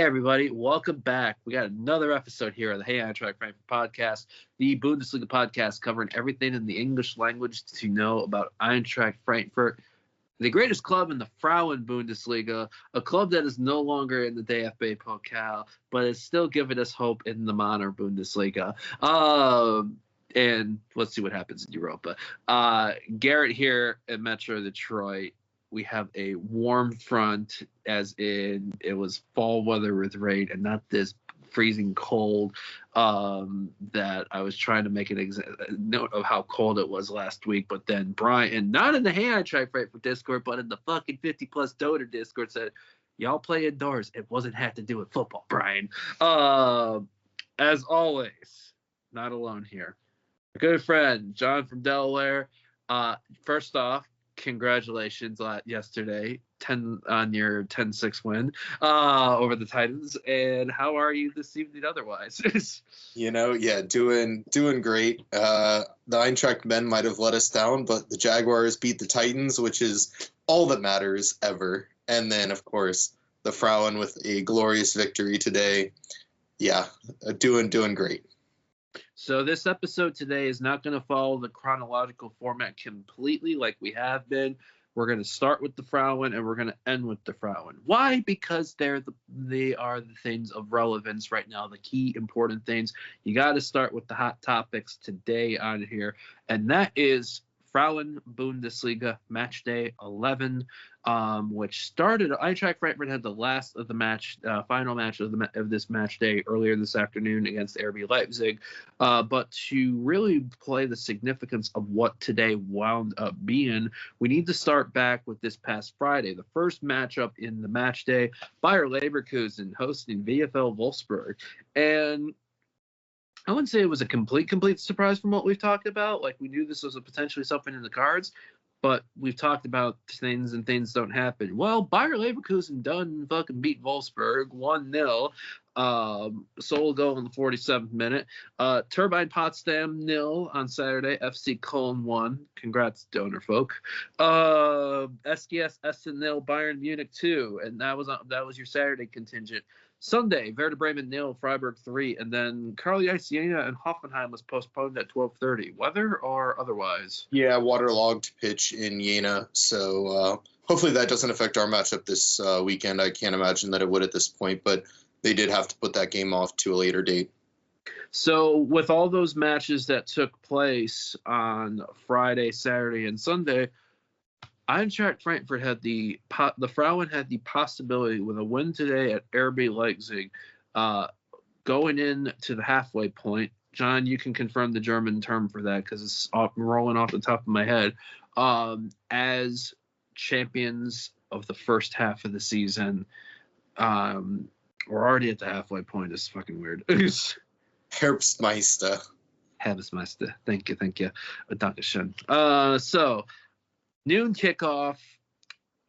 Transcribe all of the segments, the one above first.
everybody, welcome back. We got another episode here of the Hey Eintracht Frankfurt podcast, the Bundesliga podcast covering everything in the English language to know about Eintracht Frankfurt, the greatest club in the Frauen Bundesliga, a club that is no longer in the DFB Pokal, but is still giving us hope in the Männer Bundesliga. And let's see what happens in Europa. Garret here at Metro Detroit. We have a warm front, as in it was fall weather with rain and not this freezing cold that I was trying to make an note of how cold it was last week. But then Brian, not in the Hey Eintracht Frankfurt Discord, but in the fucking 50-plus Doter Discord, said, y'all play indoors. It wasn't had to do with football, Brian. As always, not alone here. A good friend, John from Delaware. First off, congratulations yesterday on your 10-6 win over the Titans. And how are you this evening otherwise? Doing great. The Eintracht men might have let us down, but the Jaguars beat the Titans, which is all that matters ever. And then, of course, the Frauen with a glorious victory today. Yeah, doing great. So this episode today is not going to follow the chronological format completely like we have been. We're going to start with the Frauen and we're going to end with the Frauen. Why? Because they are the things of relevance right now, the key important things. You got to start with the hot topics today on here, and that is Frauen Bundesliga match day 11, which started. Eintracht Frankfurt had the last of the match, final match of this match day earlier this afternoon against RB Leipzig. But to really play the significance of what today wound up being, we need to start back with this past Friday, the first matchup in the match day. Bayer Leverkusen hosting VfL Wolfsburg, and I wouldn't say it was a complete surprise from what we've talked about. Like, we knew this was potentially something in the cards, but we've talked about things and things don't happen. Well, Bayer Leverkusen done fucking beat Wolfsburg 1-0. Solo goal in the 47th minute. Turbine Potsdam 0 on Saturday. FC Cologne 1. Congrats, donor folk. SGS Essen 0. Bayern Munich 2. And that was your Saturday contingent. Sunday, Werder Bremen 0, Freiburg 3, and then Carly Jena and Hoffenheim was postponed at 12:30. Weather or otherwise? Yeah, waterlogged pitch in Jena, so hopefully that doesn't affect our matchup this weekend. I can't imagine that it would at this point, but they did have to put that game off to a later date. So with all those matches that took place on Friday, Saturday, and Sunday, Eintracht Frankfurt had the Frauen had the possibility with a win today at RB Leipzig, going into the halfway point. John, you can confirm the German term for that because it's rolling off the top of my head. As champions of the first half of the season, we're already at the halfway point. It's fucking weird. Herbstmeister. Thank you. Dankeschön. So. Noon kickoff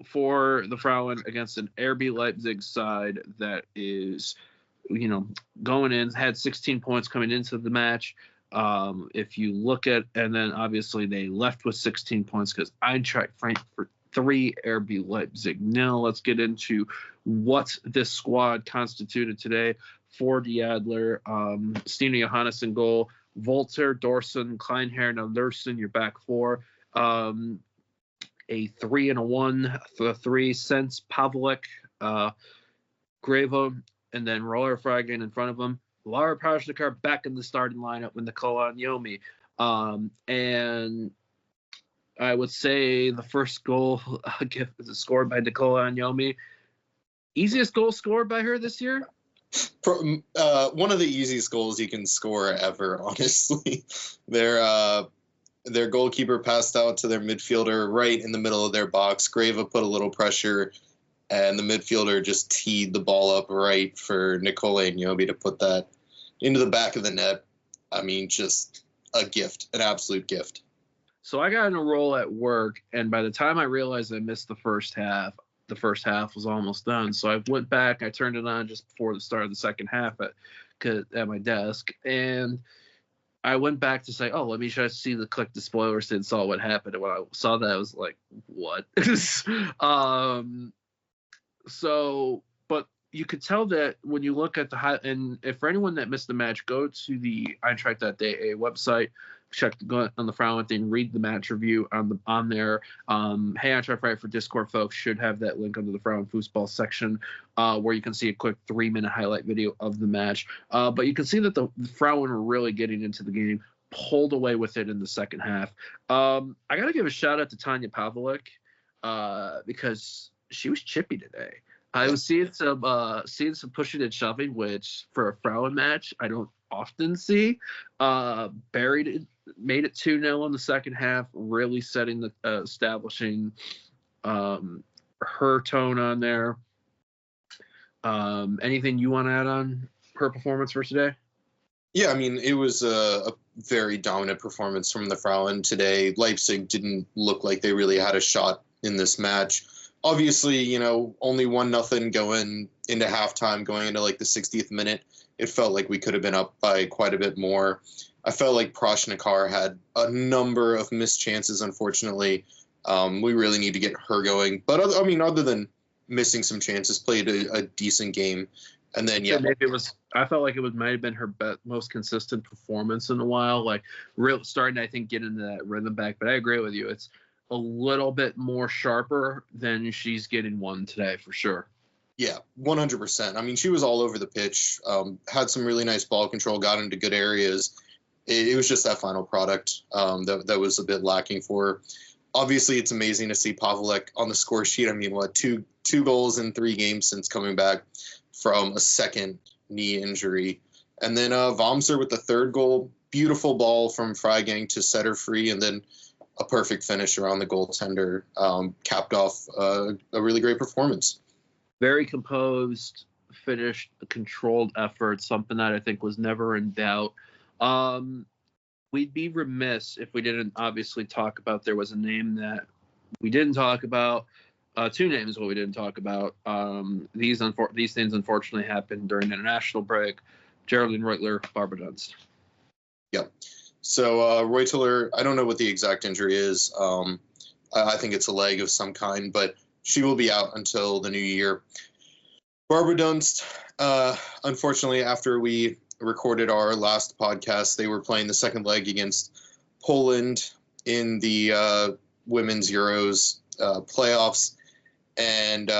for the Frauen against an RB Leipzig side that is, going in, had 16 points coming into the match. If you look at, and then obviously they left with 16 points because Eintracht Frankfurt 3, RB Leipzig 0. Let's get into what this squad constituted today. For Adler, Stina Johannes in goal, Volter, Dorsen, Kleinherr, and Lerson, your back four. A 3 and a 1, 3 cents, Pavlik, Gravo, and then Roller Fragen in front of him. Lara Pashnikar back in the starting lineup with Nikola Nyomi. And I would say the first goal is scored by Nikola Nyomi. Easiest goal scored by her this year? One of the easiest goals you can score ever, honestly. Their goalkeeper passed out to their midfielder right in the middle of their box. Grava put a little pressure, and the midfielder just teed the ball up right for Nikola Nyomi to put that into the back of the net. I mean, just a gift, an absolute gift. So I got in a roll at work, and by the time I realized I missed the first half was almost done. So I went back, I turned it on just before the start of the second half at my desk, and I went back to say, let me try to see the click display or saw what happened. And when I saw that, I was like, what? But you could tell that when you look at the high, and if for anyone that missed the match, go to the Eintracht.de website, go on the Frauen thing, read the match review on there. Hey, Eintracht Frankfurt Discord folks should have that link under the Frauen Fußball section, where you can see a quick 3-minute highlight video of the match. But you can see that the Frauen were really getting into the game, pulled away with it in the second half. I got to give a shout out to Tanja Pavlik, because she was chippy today. I was seeing some pushing and shoving, which for a Frauen match I don't often see. Buried it, made it 2-0 in the second half, really establishing her tone on there. Anything you want to add on her performance for today? Yeah, I mean, it was a very dominant performance from the Frauen today. Leipzig didn't look like they really had a shot in this match. Obviously, you know, only 1-0 going into halftime, going into like the 60th minute. It felt like we could have been up by quite a bit more. I felt like Prochnikar had a number of missed chances, unfortunately. We really need to get her going. But, other than missing some chances, played a decent game. And then, yeah. Maybe I felt like it might have been her most consistent performance in a while. Like, starting to, I think, get into that rhythm back. But I agree with you. It's a little bit more sharper than she's getting one today, for sure. Yeah, 100%. I mean, she was all over the pitch, had some really nice ball control, got into good areas. It was just that final product that was a bit lacking for her. Obviously, it's amazing to see Pavlik on the score sheet. I mean, two goals in 3 games since coming back from a second knee injury. And then Vomser with the 3rd goal. Beautiful ball from Freigang to set her free, and then a perfect finish around the goaltender, capped off a really great performance. Very composed, finished, a controlled effort, something that I think was never in doubt. We'd be remiss if we didn't obviously talk about, there was a name that we didn't talk about, 2 names what we didn't talk about. These things unfortunately happened during the international break. Geraldine Reutler, Barbara Dunst. Yep. So Reutler, I don't know what the exact injury is. I think it's a leg of some kind, but she will be out until the new year. Barbara Dunst, unfortunately, after we recorded our last podcast, they were playing the second leg against Poland in the Women's Euros playoffs. And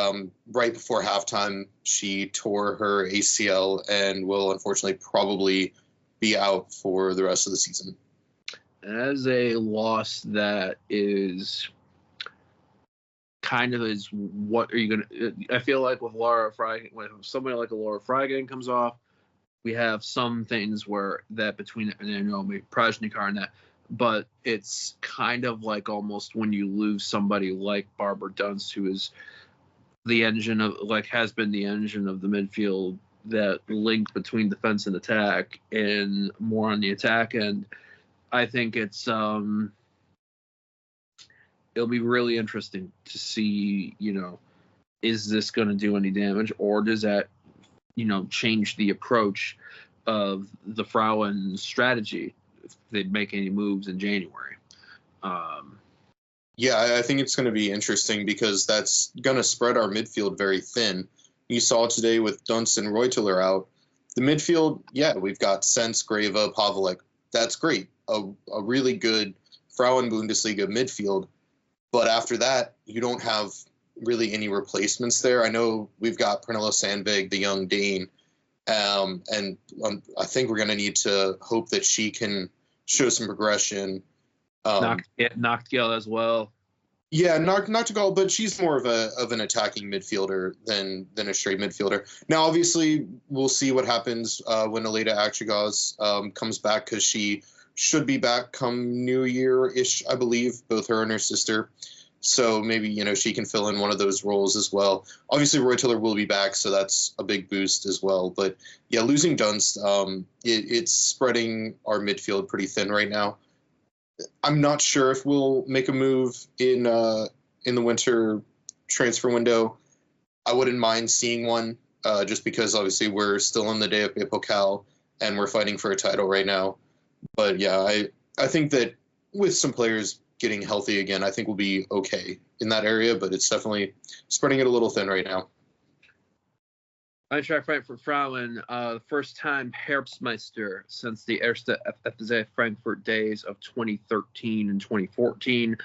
right before halftime, she tore her ACL and will unfortunately probably be out for the rest of the season. As a loss that is kind of is, what are you going to, I feel like with Laura Freigang, when somebody like a Laura Freigang comes off, we have some things where that between, and you know, maybe Prochnikar and that, but it's kind of like almost when you lose somebody like Barbara Dunst, who is the engine of, like, has been the engine of the midfield, that link between defense and attack, and more on the attack end. I think it's it'll be really interesting to see, you know, is this going to do any damage, or does that, you know, change the approach of the Frauen strategy if they make any moves in January? Yeah, I think it's going to be interesting because that's going to spread our midfield very thin. You saw today with Dunst and Reutler out. The midfield, yeah, we've got Sens, Greve, Pavlik. That's great. A really good Frauen Bundesliga midfield. But after that, you don't have really any replacements there. I know we've got Pernilla Sandvig, the young Dane, and I think we're going to need to hope that she can show some progression. Nachtgel as well. Yeah, Nachtgel, but she's more of an attacking midfielder than a straight midfielder. Now, obviously, we'll see what happens when Aleda Akchigaz comes back, because she should be back come New Year-ish, I believe, both her and her sister. So maybe, you know, she can fill in one of those roles as well. Obviously, Reutler will be back, so that's a big boost as well. But yeah, losing Dunst, it's spreading our midfield pretty thin right now. I'm not sure if we'll make a move in the winter transfer window. I wouldn't mind seeing one, just because obviously we're still in the day of Pokal and we're fighting for a title right now. But yeah, I think that with some players getting healthy again, I think we'll be okay in that area. But it's definitely spreading it a little thin right now. Eintracht Frankfurt Frauen, the first time Herbstmeister since the Erste FC Frankfurt days of 2013 and 2014.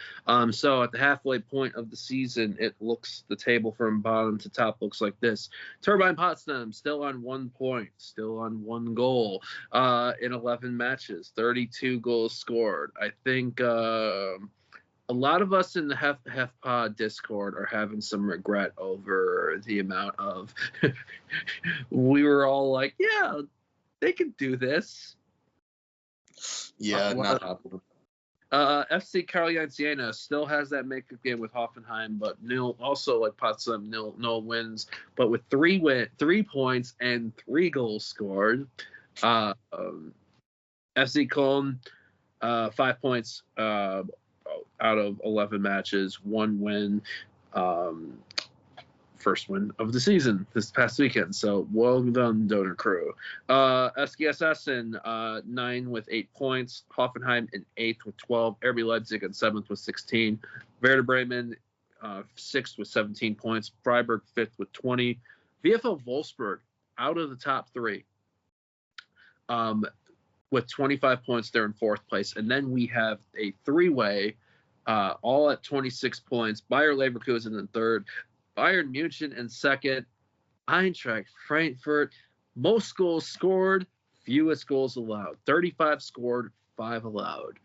So at the halfway point of the season, the table from bottom to top looks like this. Turbine Potsdam still on 1 point, still on 1 goal in 11 matches, 32 goals scored. I think a lot of us in the Hef Pod Discord are having some regret over the amount of we were all like, yeah, they can do this. Yeah, not happening. FC Jena still has that makeup game with Hoffenheim, but nil. Also, like Potsdam, no wins, but with 3 points and 3 goals scored. FC Köln, 5 points. Out of 11 matches, 1 win, first win of the season this past weekend. So well done, Donor Crew. SGS Essen, 9 with 8 points. Hoffenheim in 8th with 12. RB Leipzig in 7th with 16. Werder Bremen, 6th with 17 points. Freiburg 5th with 20. VfL Wolfsburg out of the top 3. With 25 points, they're in 4th place. And then we have a 3-way, all at 26 points. Bayer Leverkusen in 3rd, Bayern Munich in 2nd, Eintracht Frankfurt, most goals scored, fewest goals allowed. 35 scored, 5 allowed.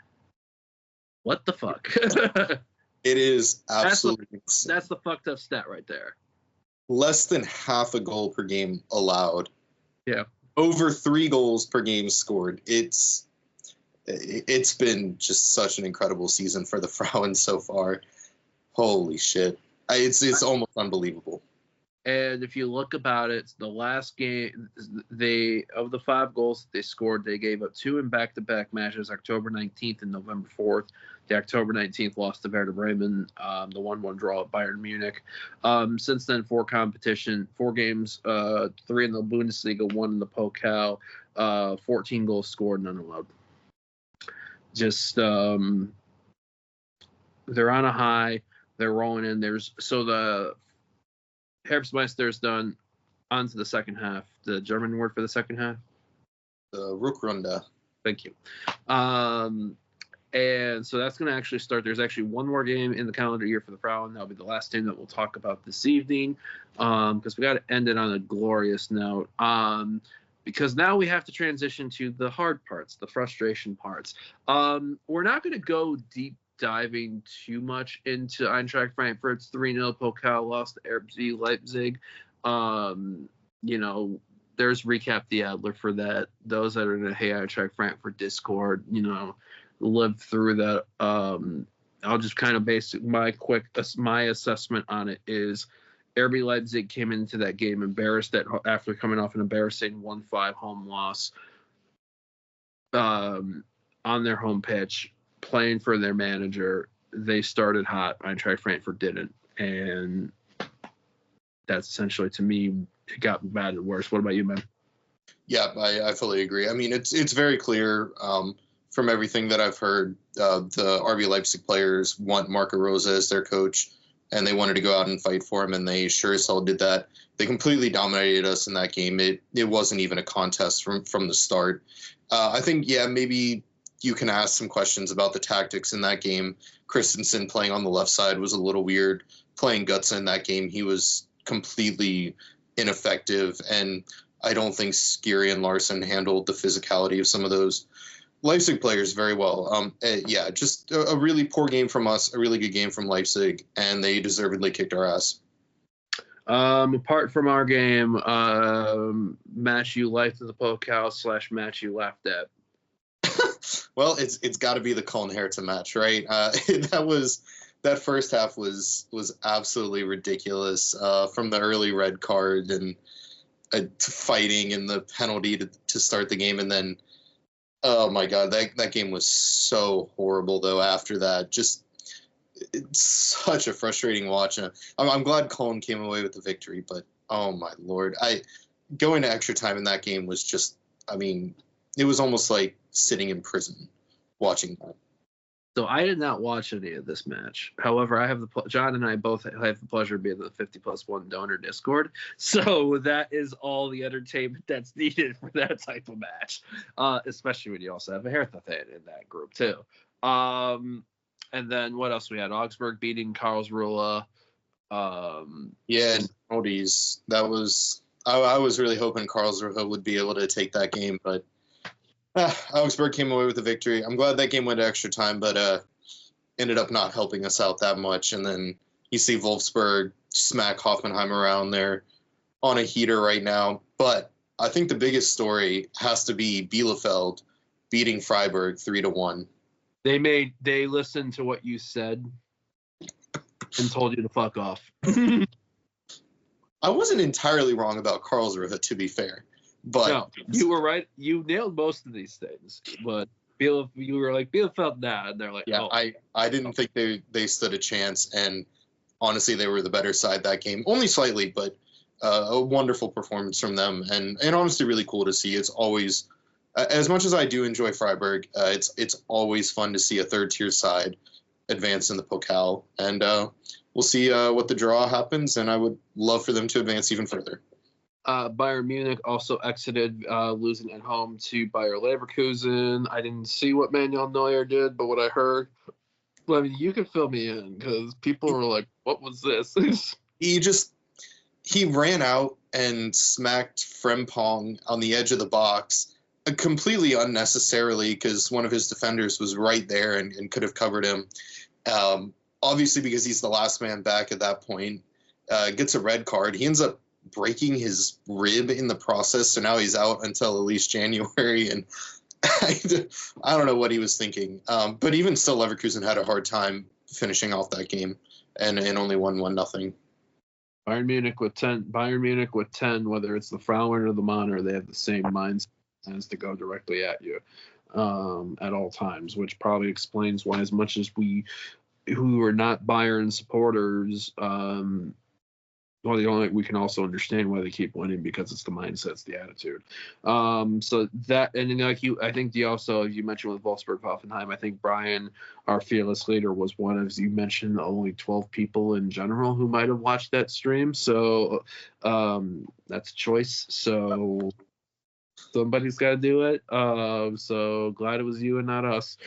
What the fuck? It is absolutely insane. That's the fucked up stat right there. Less than half a goal per game allowed. Yeah. Over 3 goals per game scored. It's been just such an incredible season for the Frauen so far. Holy shit. It's almost unbelievable. And if you look about it, the last game, of the 5 goals they scored, they gave up 2 in back-to-back matches, October 19th and November 4th. The October 19th loss to Werder Bremen, the 1-1 draw at Bayern Munich. Since then, 4 games, 3 in the Bundesliga, 1 in the Pokal, 14 goals scored, none allowed. Just they're on a high. They're rolling in. The Herbstmeister's done. On to the second half. The German word for the second half? Rückrunde. Thank you. And so that's going to actually start. There's actually 1 more game in the calendar year for the Frauen. That'll be the last game that we'll talk about this evening, because we got to end it on a glorious note. Because now we have to transition to the hard parts, the frustration parts. We're not going to go deep diving too much into Eintracht Frankfurt's 3-0 Pokal loss to RB Leipzig. There's Recap the Adler for that. Those that are in the Hey Eintracht Frankfurt Discord, lived through that. I'll just kind of base my assessment on it is RB Leipzig came into that game embarrassed after coming off an embarrassing 1-5 home loss on their home pitch, playing for their manager. They started hot. Eintracht Frankfurt didn't, and that's essentially, to me, it got bad and worse. What about you, man? Yeah, I fully agree. I mean, it's very clear from everything that I've heard. The RB Leipzig players want Marco Rose as their coach, and they wanted to go out and fight for him, and they sure as hell did that. They completely dominated us in that game. It wasn't even a contest from the start. I think, maybe you can ask some questions about the tactics in that game. Christensen playing on the left side was a little weird. Playing Götze in that game, he was completely ineffective, and I don't think Skiri and Larson handled the physicality of some of those Leipzig players very well. Just a really poor game from us, a really good game from Leipzig, and they deservedly kicked our ass. Apart from our game, match you liked at the Pokal / match you laughed at. Well, it's got to be the Köln Hertha match, right? That first half was absolutely ridiculous. From the early red card and fighting and the penalty to start the game, and then, oh my God, that game was so horrible though. After that, just it's such a frustrating watch. I'm glad Köln came away with the victory, but oh my Lord, going to extra time in that game was just, I mean, it was almost like sitting in prison watching that. So I did not watch any of this match. However, I have John and I both have the pleasure of being in the 50+1 donor Discord. So that is all the entertainment that's needed for that type of match, especially when you also have a Hertha fan in that group too. And then what else we had? Augsburg beating Karlsruhe. And Oldies. That was I was really hoping Karlsruhe would be able to take that game, but Augsburg came away with a victory. I'm glad that game went to extra time, but ended up not helping us out that much. And then you see Wolfsburg smack Hoffenheim around. They're on a heater right now. But I think the biggest story has to be Bielefeld beating Freiburg 3-1. They listened to what you said and told you to fuck off. I wasn't entirely wrong about Karlsruhe, to be fair. But no, you were right. You nailed most of these things, but you were like Bielefeld, nah, and they're like, yeah, oh. I didn't think they stood a chance, and honestly, they were the better side that game, only slightly, but a wonderful performance from them, and honestly, really cool to see. It's always, as much as I do enjoy Freiburg, it's always fun to see a third tier side advance in the Pokal, and we'll see what the draw happens, and I would love for them to advance even further. Bayern Munich also exited, losing at home to Bayer Leverkusen. I didn't see what Manuel Neuer did, but what I heard, well, I mean, you can fill me in because people were like, what was this? He ran out and smacked Frimpong on the edge of the box completely unnecessarily because one of his defenders was right there and could have covered him. Obviously, because he's the last man back at that point, gets a red card. He ends up breaking his rib in the process, so now he's out until at least January, and I don't know what he was thinking. But even still, Leverkusen had a hard time finishing off that game and only won 1-0. Bayern Munich with 10, whether it's the Frauen or the Männer, they have the same mindset as to go directly at you at all times, which probably explains why, as much as we who are not Bayern supporters, we can also understand why they keep winning, because it's the mindset, it's the attitude. So that, and then I think you mentioned with Wolfsburg Hoffenheim, I think Brian, our fearless leader, was one of, you mentioned, only 12 people in general who might have watched that stream. So that's a choice. So somebody's got to do it. So glad it was you and not us.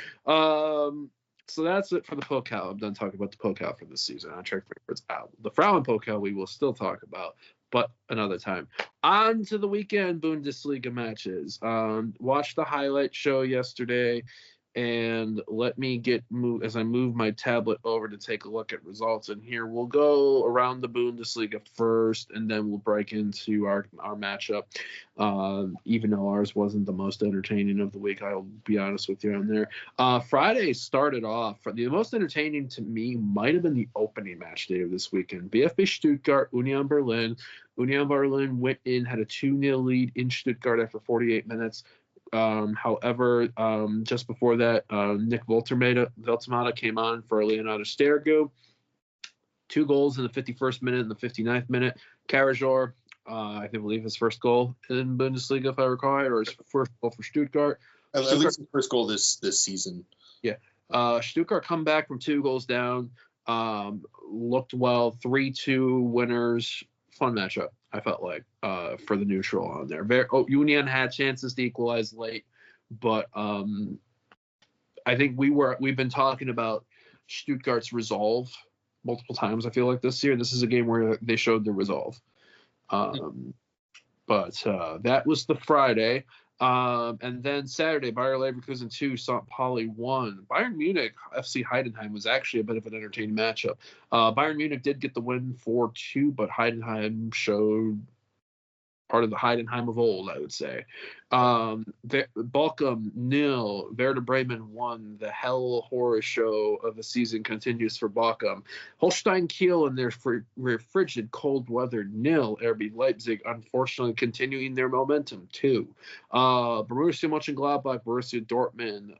So that's it for the Pokal. I'm done talking about the Pokal for this season. I'll check favorites out. The Frauen Pokal we will still talk about, but another time. On to the weekend Bundesliga matches. Watched the highlight show yesterday, and let me as I move my tablet over to take a look at results. And here we'll go around the Bundesliga first, and then we'll break into our matchup. Even though ours wasn't the most entertaining of the week, I'll be honest with you on there. Friday started off. The most entertaining to me might have been the opening match day of this weekend. VfB Stuttgart, Union Berlin. Union Berlin went in, had a 2-0 lead in Stuttgart after 48 minutes. However, just before that, Nick Weltmata came on for Leonardo Stergu. 2 goals in the 51st minute and the 59th minute. Karajor, I believe his first goal in Bundesliga, if I recall right, or his first goal for Stuttgart. At least his first goal this season. Yeah. Stuttgart come back from 2 goals down. Looked well. 3-2 winners. Fun matchup, I felt like, for the neutral on there. Union had chances to equalize late, but I think we've been talking about Stuttgart's resolve multiple times, I feel like, this year. This is a game where they showed their resolve. But that was the Friday. And then Saturday, Bayer Leverkusen 2, St. Pauli 1. Bayern Munich, FC Heidenheim was actually a bit of an entertaining matchup. Bayern Munich did get the win 4-2, but Heidenheim showed part of the Heidenheim of old, I would say. Bochum 0, Werder Bremen 1. The hell horror show of the season continues for Bochum. Holstein Kiel in their frigid cold weather 0. RB Leipzig unfortunately continuing their momentum 2. Borussia Mönchengladbach, Borussia Dortmund,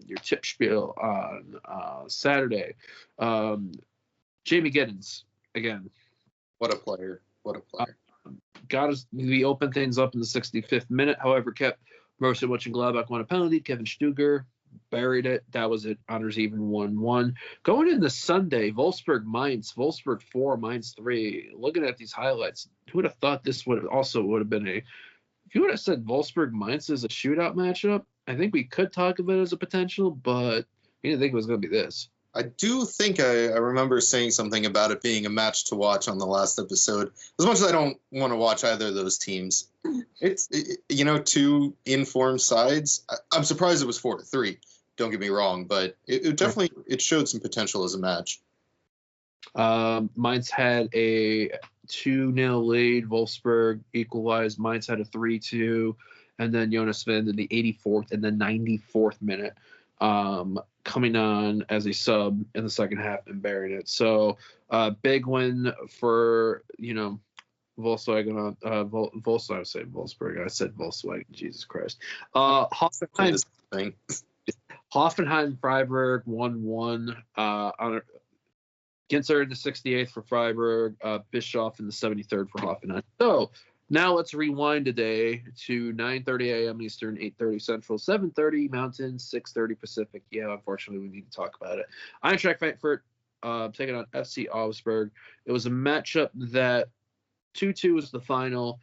your Tippspiel on Saturday. Jamie Giddens again. What a player. Got us. We opened things up in the 65th minute. However, kept Borussia Mönchengladbach won a penalty. Kevin Stuger buried it. That was it. Honors even 1-1. Going into Sunday, Wolfsburg Mainz. Wolfsburg 4, Mainz 3. Looking at these highlights, who would have thought this would have been a? If you would have said Wolfsburg Mainz is a shootout matchup, I think we could talk of it as a potential, but we didn't think it was going to be this. I do think I remember saying something about it being a match to watch on the last episode. As much as I don't want to watch either of those teams, it's two informed sides. I'm surprised it was 4-3. Don't get me wrong, but it definitely showed some potential as a match. Mainz had a 2-0 lead. Wolfsburg equalized. Mainz had a 3-2, and then Jonas Vind in the 84th and the 94th minute. Coming on as a sub in the second half and burying it. So big win for, Volkswagen. Volkswagen, I said Wolfsburg. I said Volkswagen. Jesus Christ. Hoffenheim, Freiburg 1-1. Ginter in the 68th for Freiburg. Bischoff in the 73rd for Hoffenheim. So now let's rewind today to 9:30 a.m. Eastern, 8:30 Central, 7:30 Mountain, 6:30 Pacific. Yeah, unfortunately, we need to talk about it. Eintracht Frankfurt taking on FC Augsburg. It was a matchup that 2-2 was the final.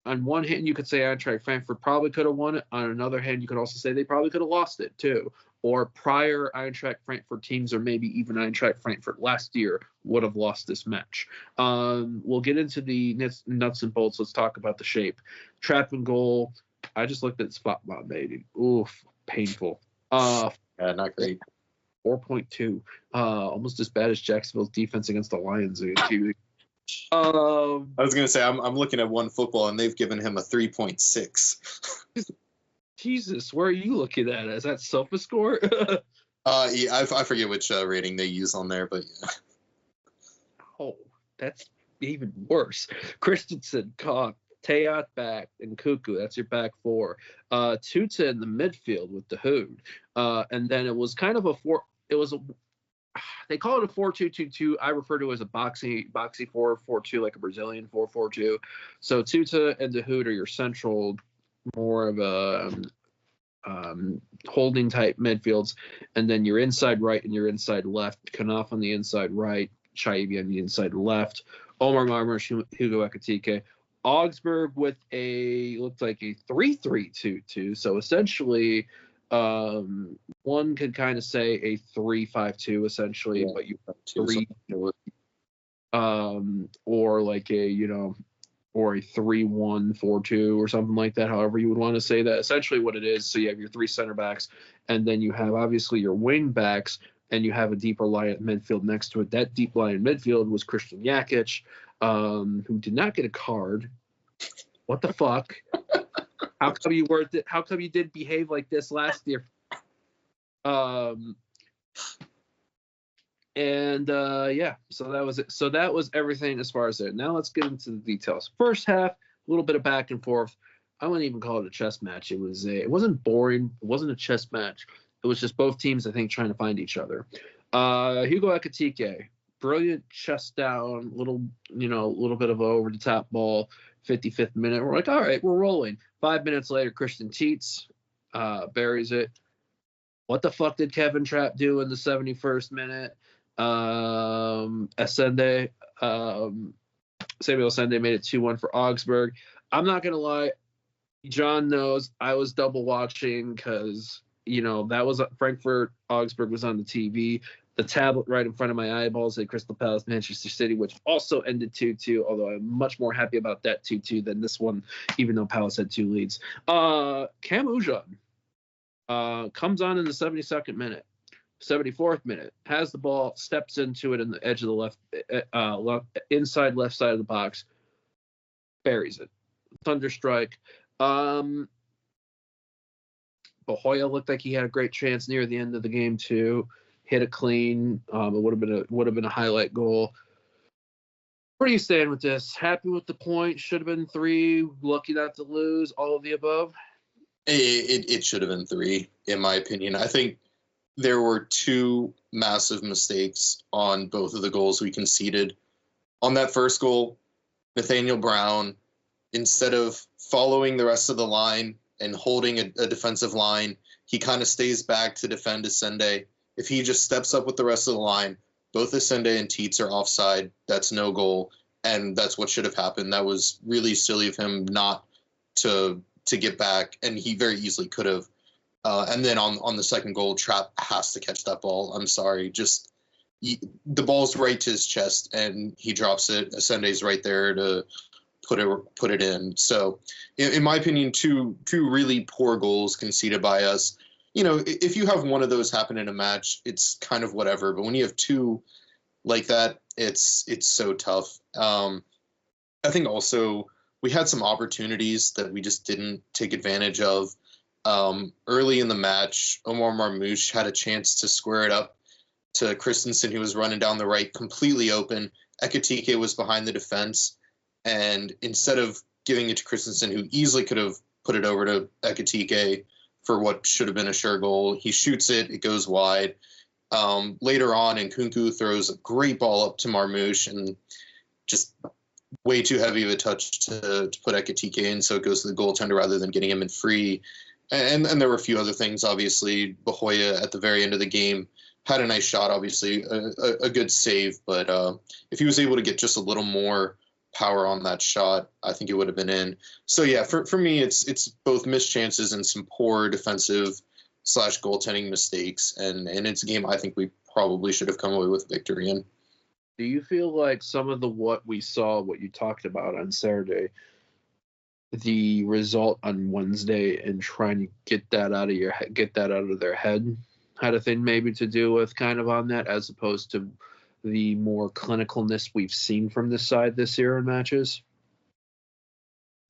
On one hand, you could say Eintracht Frankfurt probably could have won it. On another hand, you could also say they probably could have lost it too. Or prior Eintracht Frankfurt teams, or maybe even Eintracht Frankfurt last year, would have lost this match. We'll get into the nuts and bolts. Let's talk about the shape. Trap and goal. I just looked at spot bomb, baby. Oof, painful. Not great. 4.2. Almost as bad as Jacksonville's defense against the Lions. I was going to say, I'm looking at One Football, and they've given him a 3.6. Jesus, where are you looking at? Is that SofaScore? Yeah, I forget which rating they use on there, but yeah. Oh, that's even worse. Christensen, Koch, Teat back, and Cuckoo. That's your back four. Tuta in the midfield with the Hood. And then it was kind of they call it a 4-2-2-2. I refer to it as a boxy 4-4-2, like a Brazilian 4-4-2. So Tuta and the Hood are your central, more of a holding type midfields, and then your inside right and your inside left. Knopf on the inside right, Chaibi on the inside left, Omar Marmar, Hugo Ekitike. Augsburg with looked like a 3-3-2-2. So essentially, one could kind of say a 3-5-2 essentially, but you have three, or like or a 3-1-4-2 or something like that, however you would want to say that. Essentially what it is, so you have your three center backs, and then you have obviously your wing backs, and you have a deeper line midfield next to it. That deep line midfield was Christian Jakic, who did not get a card. What the fuck? How come you did behave like this last year? So that was it. So that was everything as far as it. Now let's get into the details. First half, a little bit of back and forth. I wouldn't even call it a chess match. It wasn't boring. It wasn't a chess match. It was just both teams, I think, trying to find each other. Hugo Ekitike, brilliant chest down, little bit of a over the top ball, 55th minute. We're like, all right, we're rolling. 5 minutes later, Christian Tietz buries it. What the fuck did Kevin Trapp do in the 71st minute? Samuel Asende made it 2-1 for Augsburg. I'm not gonna lie, John knows I was double watching because that was Frankfurt. Augsburg was on the TV. The tablet right in front of my eyeballs at Crystal Palace, Manchester City, which also ended 2-2, although I'm much more happy about that 2-2 than this one, even though Palace had two leads. Cam Ujan comes on in the 72nd minute, 74th minute, has the ball, steps into it in the edge of the inside left side of the box, buries it. Thunderstrike. Bahoya looked like he had a great chance near the end of the game too. Hit it clean. It would have been a highlight goal. Where do you stand with this? Happy with the point? Should have been 3. Lucky not to lose. All of the above. It should have been 3, in my opinion. I think there were 2 massive mistakes on both of the goals we conceded. On that first goal, Nathaniel Brown, instead of following the rest of the line and holding a defensive line. He kind of stays back to defend Asende. If he just steps up with the rest of the line, both Asende and Tietz are offside. That's no goal, and that's what should have happened. That was really silly of him not to get back, and he very easily could have. And then on the second goal, Trapp has to catch that ball. I'm sorry, the ball's right to his chest, and he drops it. Asende's right there to put it in. So, in my opinion, two really poor goals conceded by us. You know, if you have one of those happen in a match, it's kind of whatever. But when you have two like that, it's so tough. I think also we had some opportunities that we just didn't take advantage of. Early in the match, Omar Marmoush had a chance to square it up to Christensen, who was running down the right, completely open. Ekitike was behind the defense, and instead of giving it to Christensen, who easily could have put it over to Ekitike for what should have been a sure goal, he shoots it, it goes wide. Later on, Nkunku throws a great ball up to Marmoush, and just way too heavy of a touch to put Ekitike in, so it goes to the goaltender rather than getting him in free. And there were a few other things, obviously. Bahoya at the very end of the game had a nice shot, obviously, a good save. But if he was able to get just a little more power on that shot, I think it would have been in. So, yeah, for me, it's both missed chances and some poor defensive / goaltending mistakes. And it's a game I think we probably should have come away with victory in. Do you feel like some of what you talked about on Saturday, the result on Wednesday, and trying to get that out of their head, had a thing maybe to do with kind of on that, as opposed to the more clinicalness we've seen from this side this year in matches?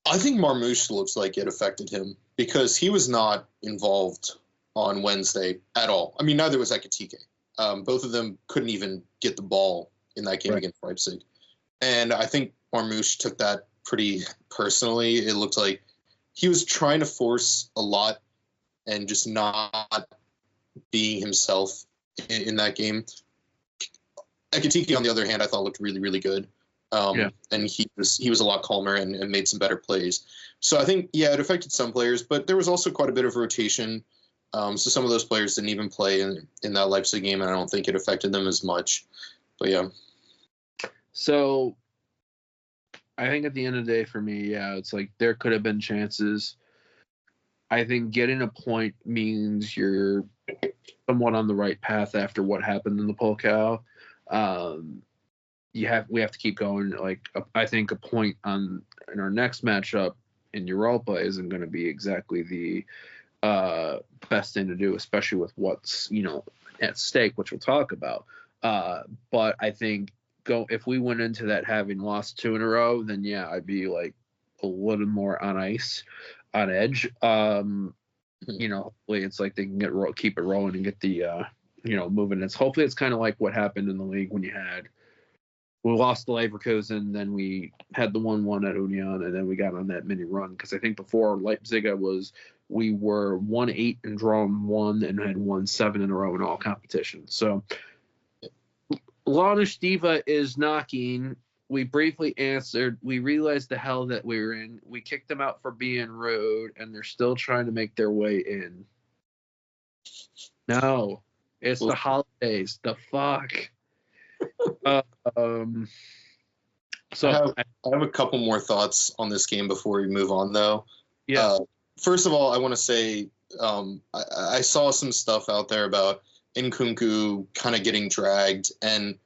I think Marmoush looks like it affected him because he was not involved on Wednesday at all. I mean, neither was Ekitike. Both of them couldn't even get the ball in that game against Leipzig. And I think Marmoush took that pretty personally. It looked like he was trying to force a lot and just not being himself in that game. Ekitike, on the other hand, I thought looked really, really good. And he was a lot calmer and made some better plays. So I think, it affected some players, but there was also quite a bit of rotation. So some of those players didn't even play in that Leipzig game, and I don't think it affected them as much. But yeah. So I think at the end of the day for me, it's like there could have been chances. I think getting a point means you're somewhat on the right path after what happened in the Pokal. We have to keep going. Like, I think a point in our next matchup in Europa isn't going to be exactly the best thing to do, especially with what's at stake, which we'll talk about. But I think if we went into that having lost 2 in a row, then I'd be like a little more on edge. Hopefully it's like they can keep it rolling and get the moving. Hopefully it's kind of like what happened in the league when we lost to Leverkusen, then we had the 1-1 at Union, and then we got on that mini run. Because I think before Leipzig we were 1-8 and drawn 1 and had won 7 in a row in all competitions. So Lanish Diva is knocking. We briefly answered. We realized the hell that we were in. We kicked them out for being rude, and they're still trying to make their way in. No, it's the holidays. The fuck. So I have a couple more thoughts on this game before we move on, though. Yeah. First of all, I want to say I saw some stuff out there about Nkunku kind of getting dragged, and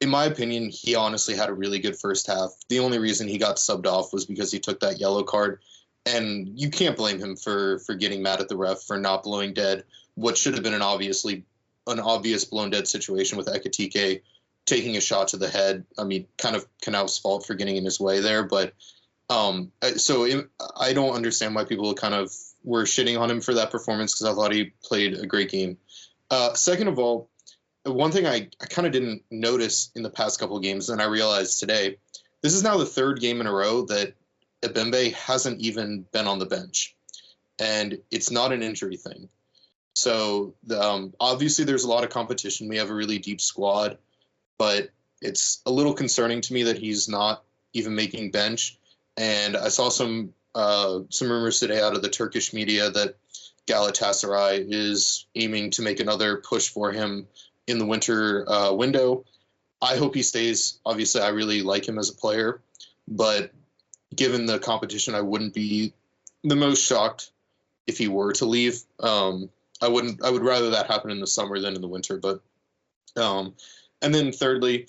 in my opinion, he honestly had a really good first half. The only reason he got subbed off was because he took that yellow card, and you can't blame him for getting mad at the ref for not blowing dead what should have been an obvious blown dead situation with Ekitike taking a shot to the head. I mean, kind of Knauf's fault for getting in his way there, but I don't understand why people kind of were shitting on him for that performance, because I thought he played a great game. Second of all, one thing I kind of didn't notice in the past couple of games, and I realized today, this is now the 3rd game in a row that Ebembe hasn't even been on the bench, and it's not an injury thing. So obviously there's a lot of competition. We have a really deep squad, but it's a little concerning to me that he's not even making bench. And I saw some some rumors today out of the Turkish media that Galatasaray is aiming to make another push for him in the winter window. I hope he stays. Obviously, I really like him as a player, but given the competition, I wouldn't be the most shocked if he were to leave. I would rather that happen in the summer than in the winter. But and then thirdly,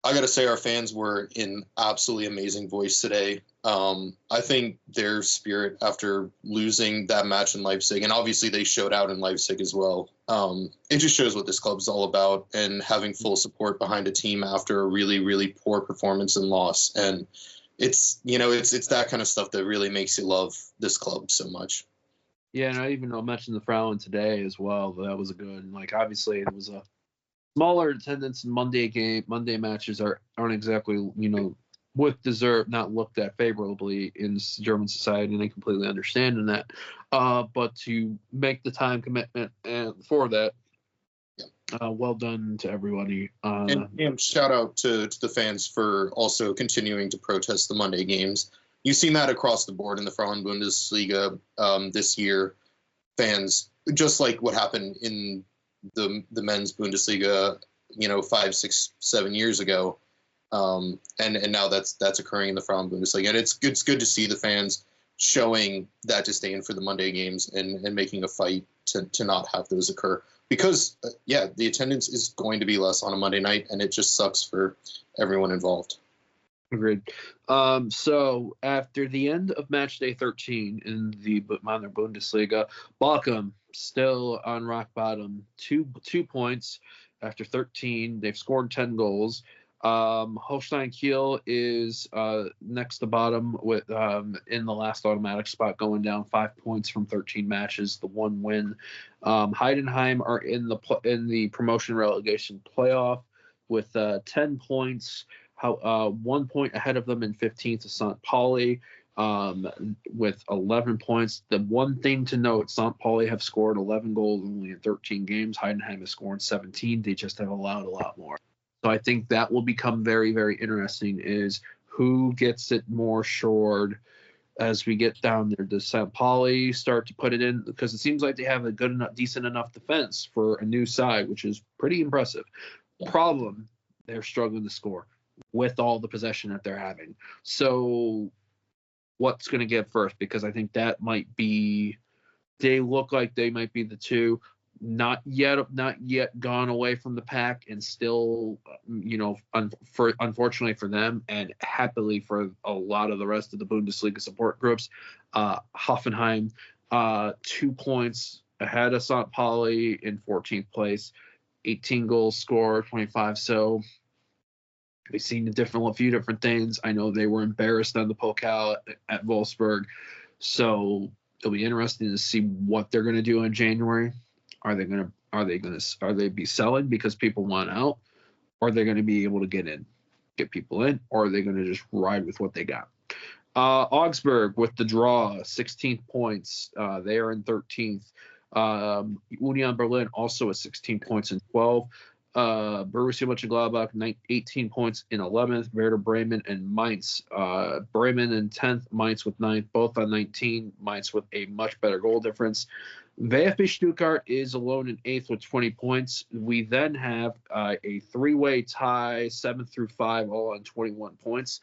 I got to say our fans were in absolutely amazing voice today. I think their spirit after losing that match in Leipzig, and obviously they showed out in Leipzig as well. It just shows what this club is all about, and having full support behind a team after a really, really poor performance and loss. And it's that kind of stuff that really makes you love this club so much. Yeah, and I mentioned the Frauen today as well. That was a good, obviously it was a smaller attendance in Monday matches aren't exactly, with deserve not looked at favorably in German society, and I completely understand in that. But to make the time commitment and for that, well done to everybody. And shout out to the fans for also continuing to protest the Monday games. You've seen that across the board in the Frauen Bundesliga this year. Fans, just like what happened in the men's Bundesliga, 5, 6, 7 years ago. And now that's occurring in the Frauen Bundesliga. And it's good to see the fans showing that disdain for the Monday games and making a fight to not have those occur. Because, the attendance is going to be less on a Monday night, and it just sucks for everyone involved. Agreed. So after the end of match day 13 in the Männer Bundesliga, Bochum still on rock bottom, 2 points after 13. They've scored 10 goals. Holstein Kiel is next to bottom with in the last automatic spot, going down 5 points from 13 matches, the 1 win. Heidenheim are in the promotion relegation playoff with 10 points. 1 point ahead of them in 15th is St. Pauli with 11 points. The one thing to note, St. Pauli have scored 11 goals only in 13 games. Heidenheim has scored 17. They just have allowed a lot more. So I think that will become very, very interesting, is who gets it more shored as we get down there. Does St. Pauli start to put it in? Because it seems like they have a decent enough defense for a new side, which is pretty impressive. Yeah. Problem, they're struggling to score with all the possession that they're having. So what's going to get first? Because I think that might be, they look like they might be the two, not yet gone away from the pack, and still, unfortunately for them and happily for a lot of the rest of the Bundesliga support groups, Hoffenheim, 2 points ahead of St. Pauli in 14th place, 18 goals scored, 25. So we've seen a few different things. I know they were embarrassed on the Pokal at Wolfsburg, so it'll be interesting to see what they're going to do in January. Are they be selling because people want out? Or are they going to be able to get people in? Or are they going to just ride with what they got? Augsburg with the draw, 16 points. They are in 13th. Union Berlin also at 16 points in 12. Borussia Mönchengladbach 18 points in 11th. Werder Bremen and Mainz. Bremen in 10th, Mainz with 9th, both on 19. Mainz with a much better goal difference. VfB Stuttgart is alone in 8th with 20 points. We then have a three-way tie, 7th through 5, all on 21 points.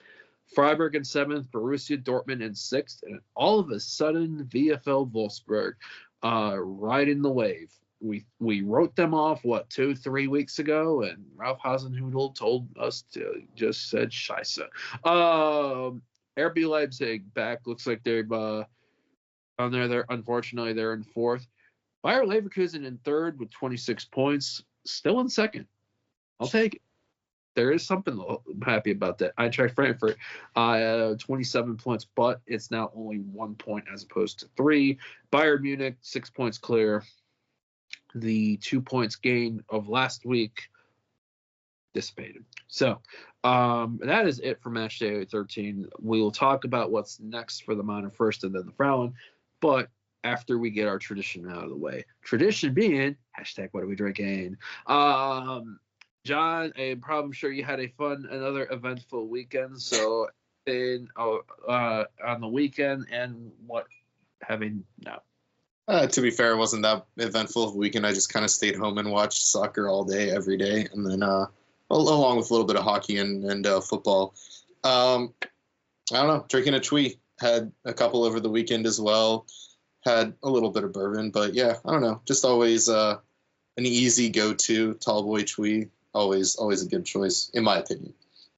Freiburg in 7th, Borussia Dortmund in 6th, and all of a sudden, VfL Wolfsburg riding the wave. We wrote them off, 2-3 weeks ago, and Ralph Hasenhüttl told us to just said Scheisse. RB Leipzig back, looks like they've on there. Unfortunately, they're in 4th. Bayer Leverkusen in 3rd with 26 points, still in 2nd. I'll take it. There is something I'm happy about that. Eintracht Frankfurt, 27 points, but it's now only 1 point as opposed to 3. Bayern Munich, 6 points clear. The 2 points gain of last week dissipated. So that is it for match day 13. We will talk about what's next for the Männer first and then the Frauen, but after we get our tradition out of the way. Tradition being, hashtag what are we drinking? John, I'm sure you had another eventful weekend, so on the weekend, and what having no. To be fair, it wasn't that eventful of a weekend. I just kind of stayed home and watched soccer all day, every day, and then along with a little bit of hockey and football. I don't know, drinking a Twee. Had a couple over the weekend as well. Had a little bit of bourbon, but yeah, I don't know. Just always an easy go-to tall boy Twee. Always a good choice, in my opinion.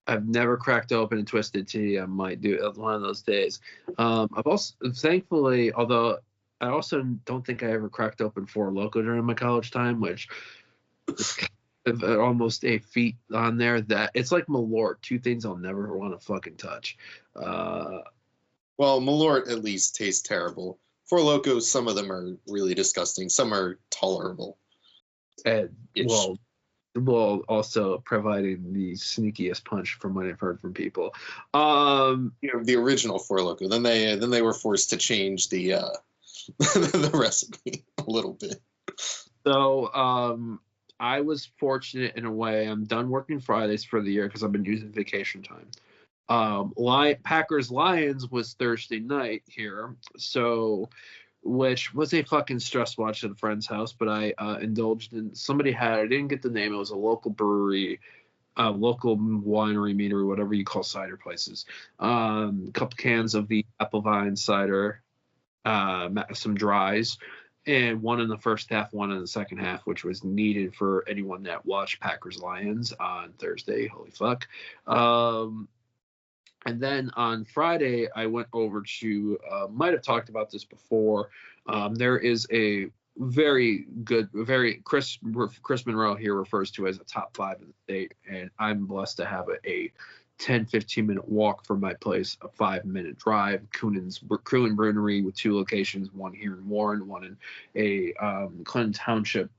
I've never cracked open a twisted tea. I might do it one of those days. I've also, thankfully, although I also don't think I ever cracked open Four Loko during my college time, which is kind of almost a feat on there. That it's like Malort, two things I'll never want to fucking touch. Well, Malort at least tastes terrible. Four Loko, some of them are really disgusting. Some are tolerable. And well, also providing the sneakiest punch from what I've heard from people. The original Four Loko. Then they were forced to change the the recipe a little bit. So I was fortunate in a way. I'm done working Fridays for the year because I've been using vacation time. Packers Lions was Thursday night here, so which was a fucking stress watch at a friend's house, but I indulged in. Somebody had, I didn't get the name. It was a local brewery, local winery, meadery, whatever you call cider places. A couple cans of the apple vine cider. Some dries, and one in the first half, one in the second half, which was needed for anyone that watched Packers Lions on Thursday. Holy fuck. And then on Friday, I went over to, might have talked about this before. There is a very good, Chris Monroe here refers to as a top 5 in the state, and I'm blessed to have a 10-15-minute walk from my place, a 5-minute drive. Crewin Brewery with 2 locations, one here in Warren, one in a Clinton Township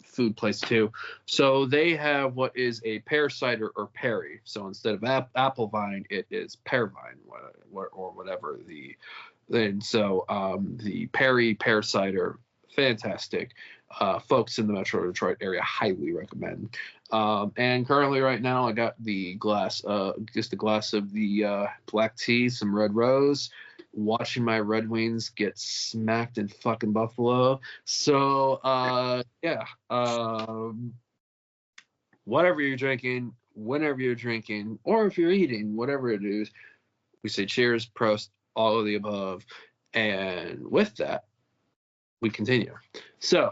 food place too. So they have what is a pear cider or perry. So instead of apple vine, it is pear vine or whatever and so the perry pear cider, fantastic. Folks in the Metro Detroit area highly recommend. And currently right now I got the glass, just a glass of the black tea, some Red Rose, watching my Red Wings get smacked in fucking Buffalo. So whatever you're drinking, whenever you're drinking, or if you're eating, whatever it is, we say cheers, prost, all of the above. And with that, we continue. So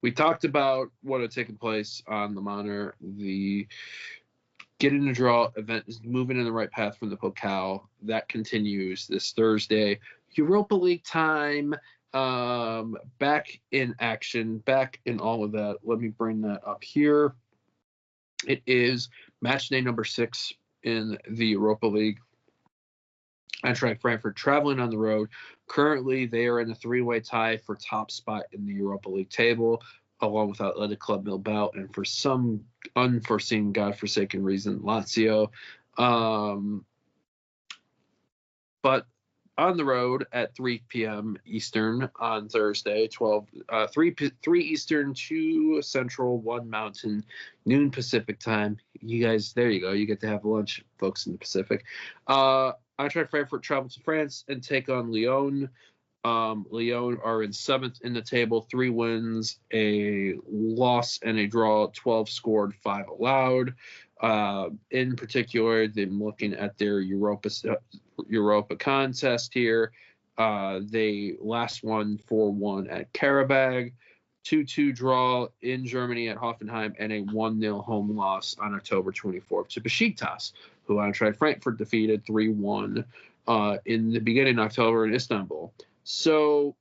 we talked about what had taken place on the Männer. The getting the draw event is moving in the right path from the Pokal. That continues this Thursday. Europa League time, back in action, back in all of that. Let me bring that up here. It is match day number 6 in the Europa League. Eintracht Frankfurt traveling on the road. Currently, they are in a 3-way tie for top spot in the Europa League table, along with Athletic Club Bilbao, and for some unforeseen, godforsaken reason, Lazio. But on the road at 3 p.m. Eastern on Thursday, 3 Eastern, 2 Central, 1 Mountain, noon Pacific time. You guys, there you go. You get to have lunch, folks in the Pacific. Eintracht Frankfurt travel to France and take on Lyon. Lyon are in 7th in the table, 3 wins, a loss, and a draw, 12 scored, 5 allowed. In particular, them looking at their Europa contest here. They last won 4-1 at Karabag, 2-2 draw in Germany at Hoffenheim, and a 1-0 home loss on October 24th to Besiktas, who Eintracht Frankfurt defeated 3-1 in the beginning of October in Istanbul. So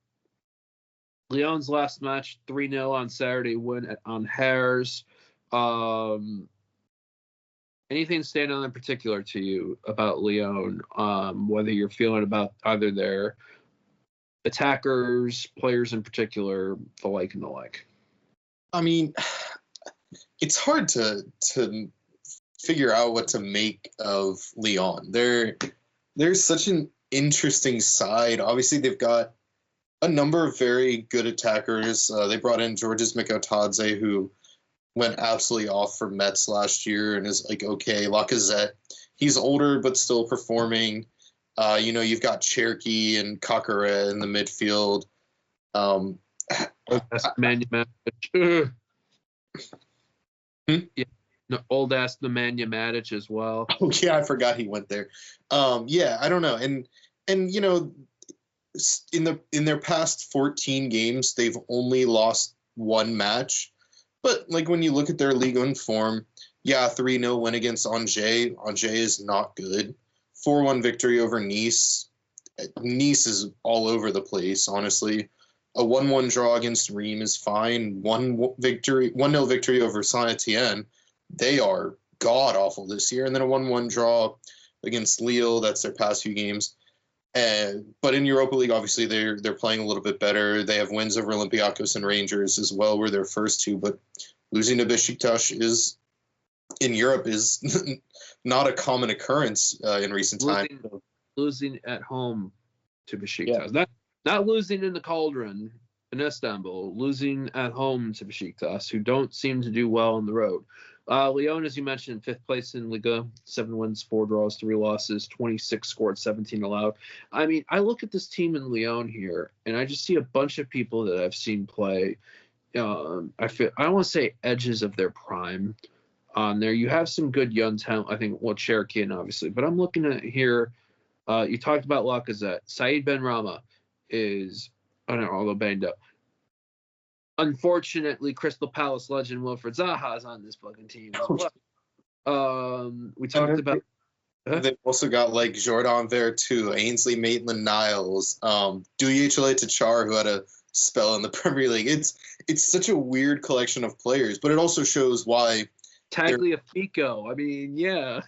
Lyon's last match, 3-0 on Saturday win on Harres. Anything stand out in particular to you about Lyon, whether you're feeling about either their attackers, players in particular, the like and the like? I mean, it's hard to figure out what to make of Lyon. There's such an interesting side. Obviously, they've got a number of very good attackers. They brought in Georges Mikotadze, who went absolutely off for Metz last year and is like, okay. Lacazette, he's older but still performing. You've got Cherky and Kakare in the midfield. Old ass Nemanja Matic as well. Oh yeah, I forgot he went there. I don't know, and in their past 14 games, they've only lost one match. But like when you look at their Ligue 1 form, 3-0 win against Angers. Angers is not good. 4-1 victory over Nice. Nice is all over the place, honestly. A 1-1 draw against Reims is fine. 1-0 victory over Saint-Etienne. They are god-awful this year. And then a 1-1 draw against Lille. That's their past few games. But in Europa League, obviously, they're playing a little bit better. They have wins over Olympiacos and Rangers as well, were their first two. But losing to Besiktas in Europe is not a common occurrence in recent times. Losing at home to Besiktas. Yeah. Not losing in the Cauldron in Istanbul. Losing at home to Besiktas, who don't seem to do well on the road. Lyon, as you mentioned, 5th place in Liga, 7 wins, 4 draws, 3 losses, 26 scored, 17 allowed. I mean, I look at this team in Lyon here, and I just see a bunch of people that I've seen play. I don't want to say edges of their prime on there. You have some good young talent, I think, Cherky, obviously. But I'm looking at here, you talked about Lacazette. Said Benrahma is, I don't know, although banged up. Unfortunately, Crystal Palace legend Wilfried Zaha is on this fucking team as well. We talked about. They've also got like Jordan Vertu, Ainsley Maitland-Niles, Douye Tachar, who had a spell in the Premier League. It's such a weird collection of players, but it also shows why. Tagliafico. I mean, yeah.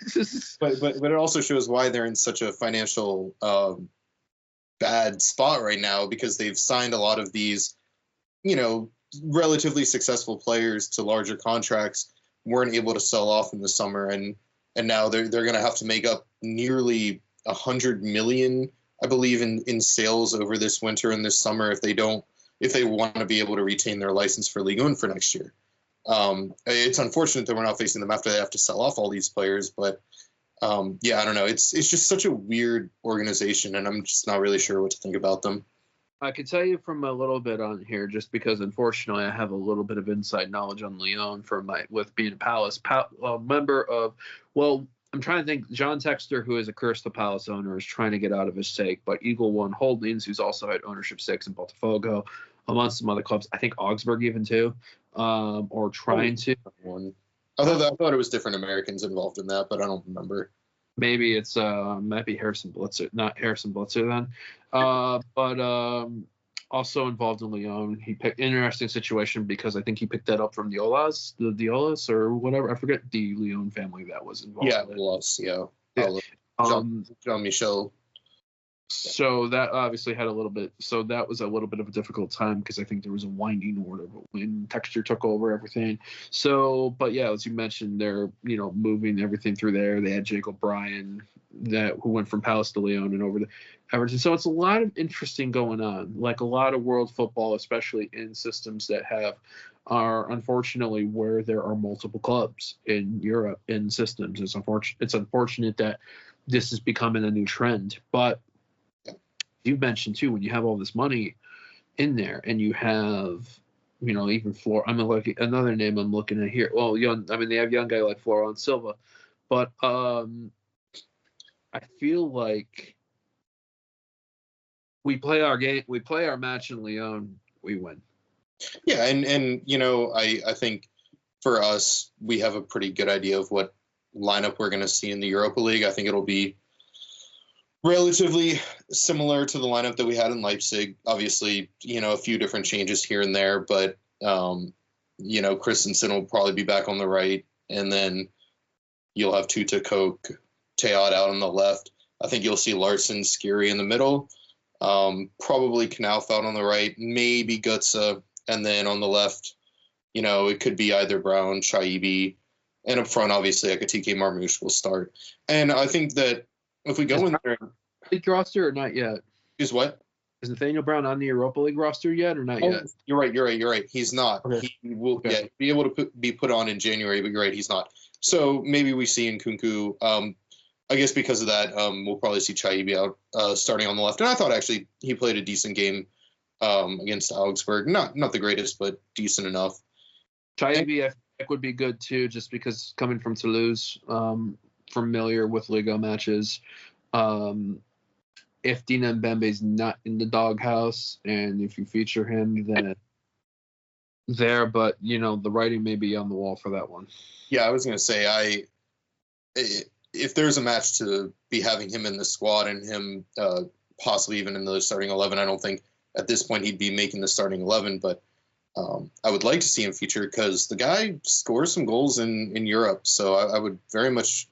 but it also shows why they're in such a financial bad spot right now, because they've signed a lot of these, relatively successful players to larger contracts, weren't able to sell off in the summer, and now they're going to have to make up nearly 100 million, I believe, in sales over this winter and this summer if they want to be able to retain their license for Ligue 1 for next year. It's unfortunate that we're not facing them after they have to sell off all these players, but I don't know. It's just such a weird organization, and I'm just not really sure what to think about them. I can tell you from a little bit on here, just because unfortunately I have a little bit of inside knowledge on Lyon with being a Palace member of. Well, I'm trying to think. John Texter, who is a Crystal Palace owner, is trying to get out of his stake, but Eagle One Holdings, who's also had ownership stakes in Botafogo, amongst some other clubs, I think Augsburg even too, or trying to. I thought it was different Americans involved in that, but I don't remember. Maybe it's might be Harrison Blitzer, not Harrison Blitzer then, but also involved in Lyon. He picked interesting situation because I think he picked that up from the Olas or whatever. I forget the Lyon family that was involved. Yeah, Olas, Jean-Michel. So that obviously had a little bit. So that was a little bit of a difficult time because I think there was a winding order when Texture took over everything. So, but yeah, as you mentioned, they're moving everything through there. They had Jake O'Brien who went from Palace to Lyon and over to Everton. So it's a lot of interesting going on, like a lot of world football, especially in systems that are unfortunately where there are multiple clubs in Europe in systems. It's unfortunate that this is becoming a new trend, but. You mentioned too, when you have all this money in there and you have, even another name I'm looking at here. Well, they have young guy like Florent Silva, but I feel like we play our game, we play our match in Lyon, we win. Yeah, and I think for us, we have a pretty good idea of what lineup we're going to see in the Europa League. I think it'll be relatively similar to the lineup that we had in Leipzig. Obviously, a few different changes here and there, but, Christensen will probably be back on the right, and then you'll have Tuta, Koch, Teod out on the left. I think you'll see Larson, Skiri in the middle, probably Knauf out on the right, maybe Gutsa, and then on the left, it could be either Brown, Shaibi, and up front, obviously, Ekatike Marmoush will start. And I think that if we go in there, League roster or not yet? Is what? Is Nathaniel Brown on the Europa League roster yet or not yet? You're right. He's not. Okay. He will be able to be put on in January, but you're right, he's not. So maybe we see Nkunku. I guess because of that, we'll probably see Chaibi out starting on the left. And I thought actually he played a decent game against Augsburg. Not the greatest, but decent enough. Chaibi, I think, would be good too, just because coming from Toulouse, familiar with Liga matches. If Dina Mbembe's not in the doghouse, and if you feature him, then there. But the writing may be on the wall for that one. Yeah, I was gonna say if there's a match to be having him in the squad and him possibly even in the starting 11, I don't think at this point he'd be making the starting 11, but I would like to see him feature because the guy scores some goals in Europe. So I would very much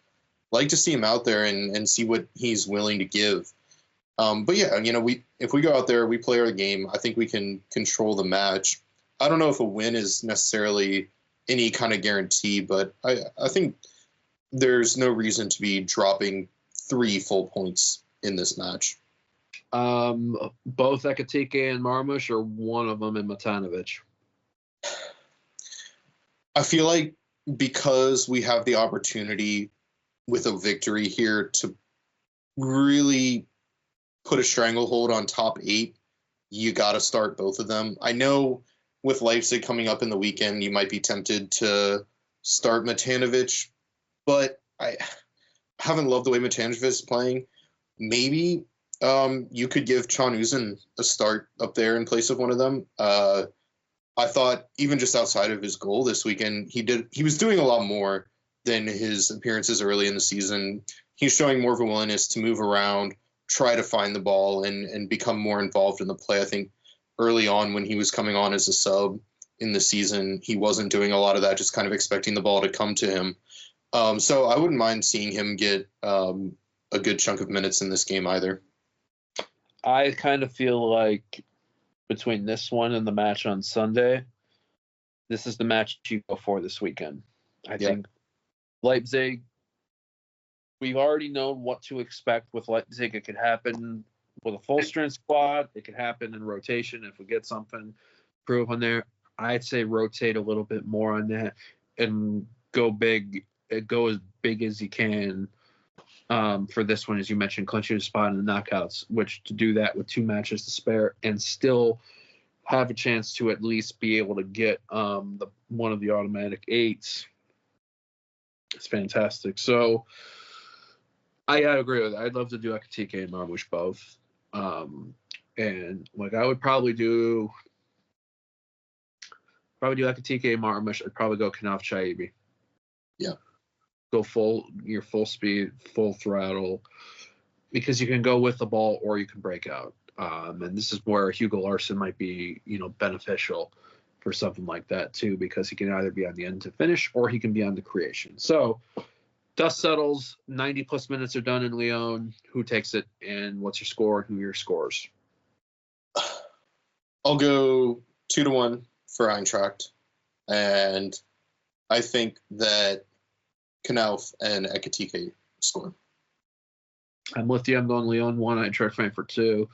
like to see him out there and see what he's willing to give. But yeah, if we go out there, we play our game, I think we can control the match. I don't know if a win is necessarily any kind of guarantee, but I think there's no reason to be dropping 3 full points in this match. Both Ekatike and Marmush, or one of them in Matanovic? I feel like because we have the opportunity with a victory here to really put a stranglehold on top 8, you got to start both of them. I know with Leipzig coming up in the weekend, you might be tempted to start Matanovic, but I haven't loved the way Matanovic is playing. Maybe you could give Can Uzun a start up there in place of one of them. I thought even just outside of his goal this weekend, he was doing a lot more than his appearances early in the season. He's showing more of a willingness to move around, try to find the ball, and become more involved in the play. I think early on when he was coming on as a sub in the season, he wasn't doing a lot of that, just kind of expecting the ball to come to him. So I wouldn't mind seeing him get a good chunk of minutes in this game either. I kind of feel like between this one and the match on Sunday, this is the match you go for this weekend. I think Leipzig, we've already known what to expect with Leipzig. It could happen with a full strength squad. It could happen in rotation if we get something proven there. I'd say rotate a little bit more on that and go big. Go as big as you can for this one, as you mentioned, clinching a spot in the knockouts, which to do that with 2 matches to spare and still have a chance to at least be able to get one of the automatic 8s. It's fantastic. So I agree with that. I'd love to do Ekatike and Marmush both. And I would probably do Ekatike and Marmush. I'd probably go Knaf Chaibi. Yeah. Go full speed, full throttle, because you can go with the ball or you can break out. And this is where Hugo Larsson might be, beneficial for something like that too, because he can either be on the end to finish or he can be on the creation. So dust settles, 90 plus minutes are done in Lyon. Who takes it and what's your score? Who are your scores? I'll go 2-1 for Eintracht. And I think that Knauf and Ekatike score. I'm with you. I'm going Lyon 1, Eintracht Frankfurt 2.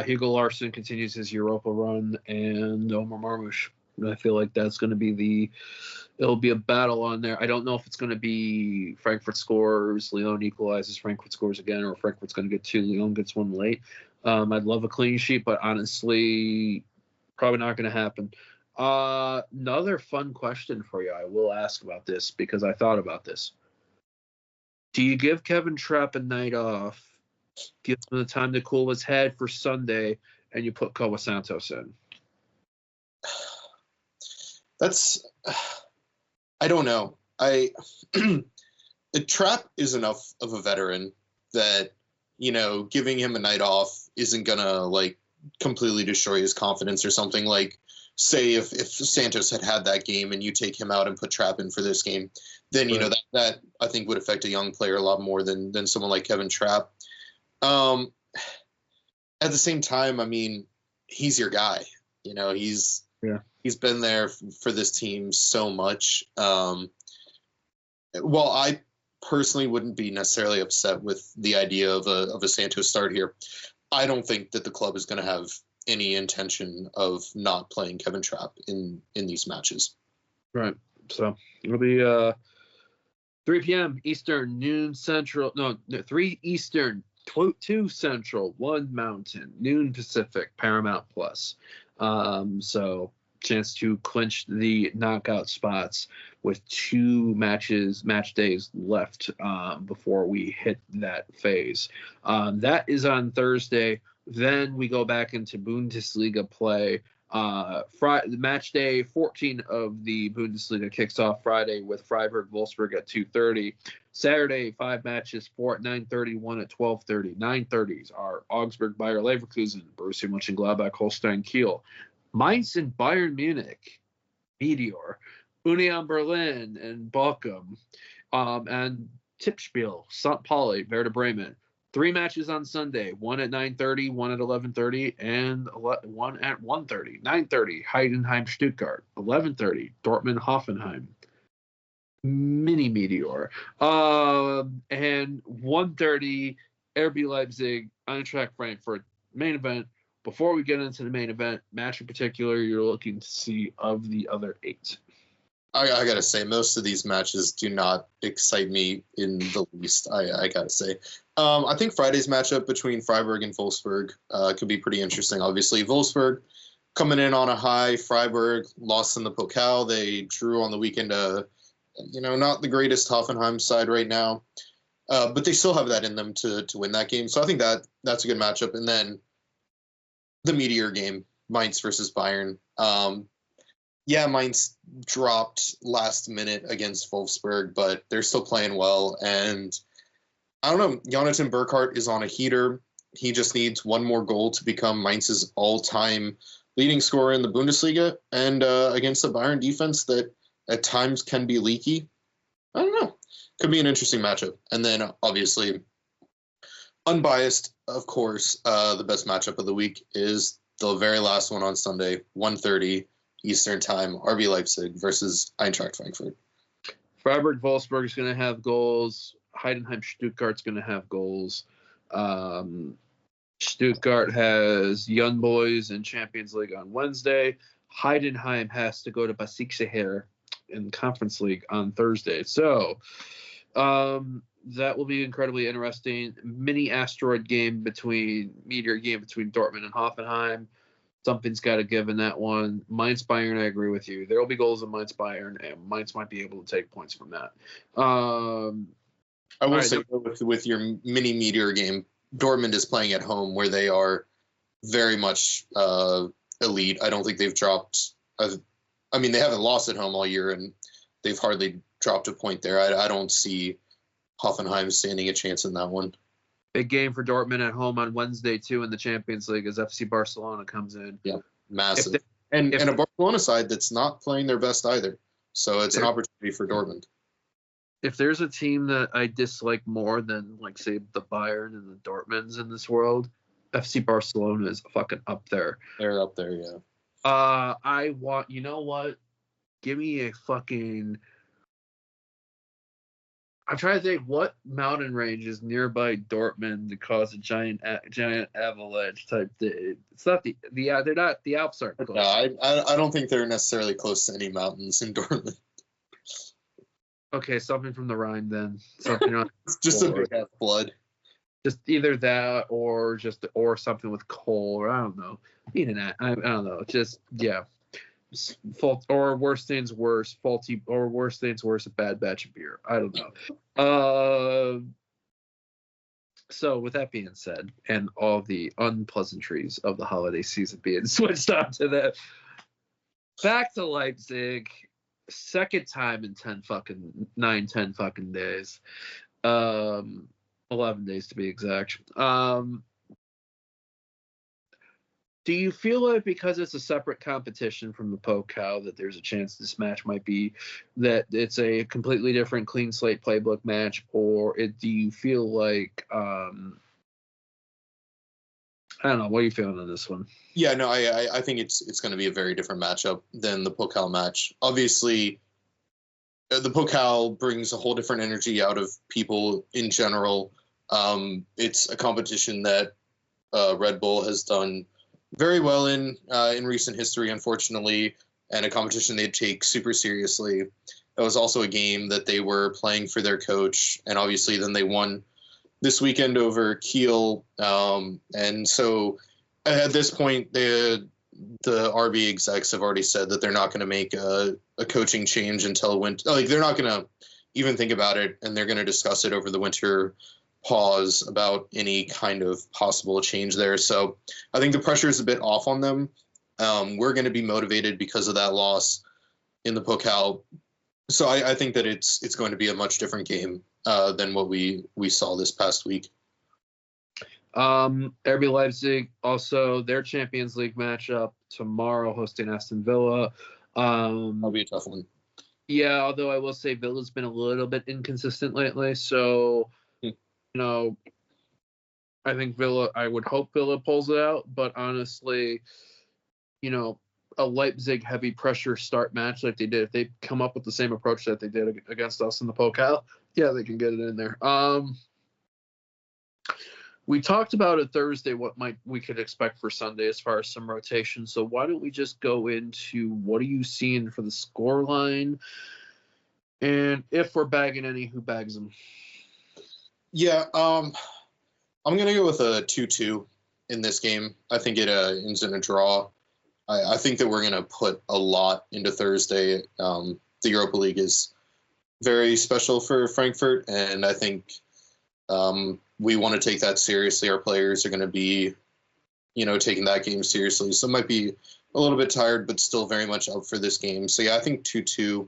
Hugo Larsson continues his Europa run, and Omar Marmush. I feel like that's going to be it'll be a battle on there. I don't know if it's going to be Frankfurt scores, Lyon equalizes, Frankfurt scores again, or Frankfurt's going to get 2, Lyon gets 1 late. I'd love a clean sheet, but honestly, probably not going to happen. Another fun question for you. I will ask about this because I thought about this. Do you give Kevin Trapp a night off, give him the time to cool his head for Sunday, and you put Koa Santos in? I don't know. Trapp is enough of a veteran that, giving him a night off isn't gonna completely destroy his confidence or something. Say if Santos had that game and you take him out and put Trapp in for this game, then Right. that I think would affect a young player a lot more than someone like Kevin Trapp. At the same time, I mean, he's your guy. He's been there for this team so much. While I personally wouldn't be necessarily upset with the idea of a Santos start here, I don't think that the club is going to have any intention of not playing Kevin Trapp in these matches. Right. So it'll be 3 p.m. Eastern, noon Central. No, 3 Eastern, 2 Central, 1 Mountain, noon Pacific, Paramount Plus. So chance to clinch the knockout spots with 2 match days left before we hit that phase. That is on Thursday. Then we go back into Bundesliga play. Friday, match day 14 of the Bundesliga kicks off Friday with Freiburg-Wolfsburg at 2:30. Saturday, 5 matches, 4 at 9:30, 1 at 12:30. 9:30s are Augsburg, Bayer Leverkusen, Borussia Mönchengladbach, Holstein Kiel, Mainz and Bayern Munich, Meteor, Union Berlin and Bochum, and Tippspiel, St. Pauli, Werder Bremen. 3 matches on Sunday, 1 at 9:30, 1 at 11:30, and 1 at 1:30. 9:30, Heidenheim, Stuttgart. 11:30, Dortmund, Hoffenheim. Mini Meteor. And 1:30, RB Leipzig, Eintracht Frankfurt. Main event. Before we get into the main event, match in particular you're looking to see of the other 8. I gotta say, most of these matches do not excite me in the least. I gotta say, I think Friday's matchup between Freiburg and Wolfsburg could be pretty interesting. Obviously, Wolfsburg coming in on a high. Freiburg lost in the Pokal. They drew on the weekend. Not the greatest Hoffenheim side right now, but they still have that in them to win that game. So I think that's a good matchup. And then the Meteor game, Mainz versus Bayern. Mainz dropped last minute against Wolfsburg, but they're still playing well. And I don't know, Jonathan Burkhardt is on a heater. He just needs 1 more goal to become Mainz's all-time leading scorer in the Bundesliga. And against the Bayern defense that at times can be leaky, I don't know. Could be an interesting matchup. And then, obviously, unbiased, of course, the best matchup of the week is the very last one on Sunday, 1:30 Eastern Time, RB Leipzig versus Eintracht Frankfurt. Freiburg Wolfsburg is going to have goals. Heidenheim Stuttgart's going to have goals. Stuttgart has Young Boys in Champions League on Wednesday. Heidenheim has to go to Besiktas in Conference League on Thursday. So that will be incredibly interesting. Mini asteroid game meteor game between Dortmund and Hoffenheim. Something's got to give in that one. Mainz Bayern, I agree with you. There will be goals in Mainz Bayern, and Mainz might be able to take points from that. I will say with your mini meteor game, Dortmund is playing at home where they are very much elite. I don't think they've dropped. They haven't lost at home all year, and they've hardly dropped a point there. I don't see Hoffenheim standing a chance in that one. Big game for Dortmund at home on Wednesday, too, in the Champions League as FC Barcelona comes in. Yeah, massive. And a Barcelona side that's not playing their best either. So it's an opportunity for Dortmund. If there's a team that I dislike more than, say, the Bayern and the Dortmunds in this world, FC Barcelona is fucking up there. They're up there, yeah. You know what? Give me a fucking... I'm trying to think what mountain range is nearby Dortmund to cause a giant avalanche type thing. It's not they're not the Alps aren't close. No, I don't think they're necessarily close to any mountains in Dortmund. Okay, something from the Rhine then. Something on just a big ass flood. Just either that or something with coal, or I don't know. I don't know. Just fault or worse things worse, faulty or worse things worse, a bad batch of beer. I don't know. So with that being said, and all the unpleasantries of the holiday season being switched on to that, back to Leipzig, second time in 10 fucking days. 11 days to be exact. Do you feel like because it's a separate competition from the Pokal that there's a chance this match might be that it's a completely different clean slate playbook match, or do you feel like I don't know, what are you feeling on this one? Yeah, no, I think it's going to be a very different matchup than the Pokal match. Obviously, the Pokal brings a whole different energy out of people in general. It's a competition that Red Bull has done very well in recent history, unfortunately, and a competition they take super seriously. That was also a game that they were playing for their coach, and obviously then they won this weekend over Kiel. And so at this point, the RB execs have already said that they're not going to make a coaching change until winter. Like, they're not going to even think about it, and they're going to discuss it over the winter pause about any kind of possible change there. So I think the pressure is a bit off on them. We're going to be motivated because of that loss in the Pokal. So I think that it's going to be a much different game than what we saw this past week. RB Leipzig, also their Champions League matchup tomorrow, hosting Aston Villa. That'll be a tough one. Yeah, although I will say Villa's been a little bit inconsistent lately. So, I think I would hope Villa pulls it out. But honestly, a Leipzig heavy pressure start match like they did, if they come up with the same approach that they did against us in the Pokal, yeah, they can get it in there. We talked about it Thursday, what we could expect for Sunday as far as some rotation. So why don't we just go into what are you seeing for the score line? And if we're bagging any, who bags them? Yeah, I'm going to go with a 2-2 in this game. I think it ends in a draw. I think that we're going to put a lot into Thursday. The Europa League is very special for Frankfurt, and I think we want to take that seriously. Our players are going to be, taking that game seriously. So it might be a little bit tired, but still very much up for this game. So, yeah, I think 2-2.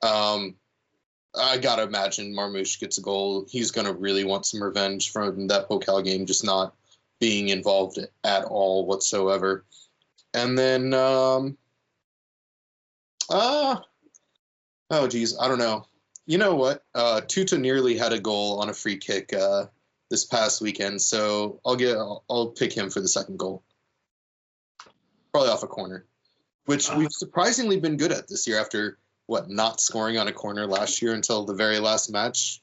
I got to imagine Marmoush gets a goal. He's going to really want some revenge from that Pokal game, just not being involved at all whatsoever. And then, oh, geez, I don't know. You know what? Tuta nearly had a goal on a free kick this past weekend, so I'll pick him for the second goal. Probably off a corner, which we've surprisingly been good at this year after, not scoring on a corner last year until the very last match, ?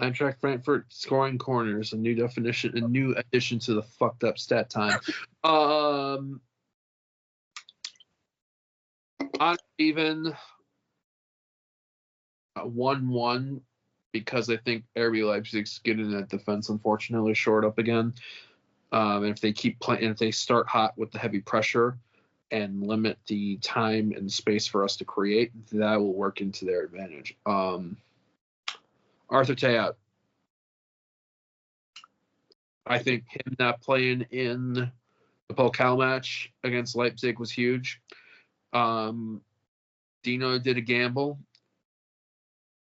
Eintracht Frankfurt scoring corners, a new definition, a new addition to the fucked up stat time. I'm even 1-1 because I think RB Leipzig's getting that defense unfortunately short up again. And if they keep playing, if they start hot with the heavy pressure and limit the time and space for us to create, that will work into their advantage. Arthur Tayat. I think him not playing in the Pokal match against Leipzig was huge. Dino did a gamble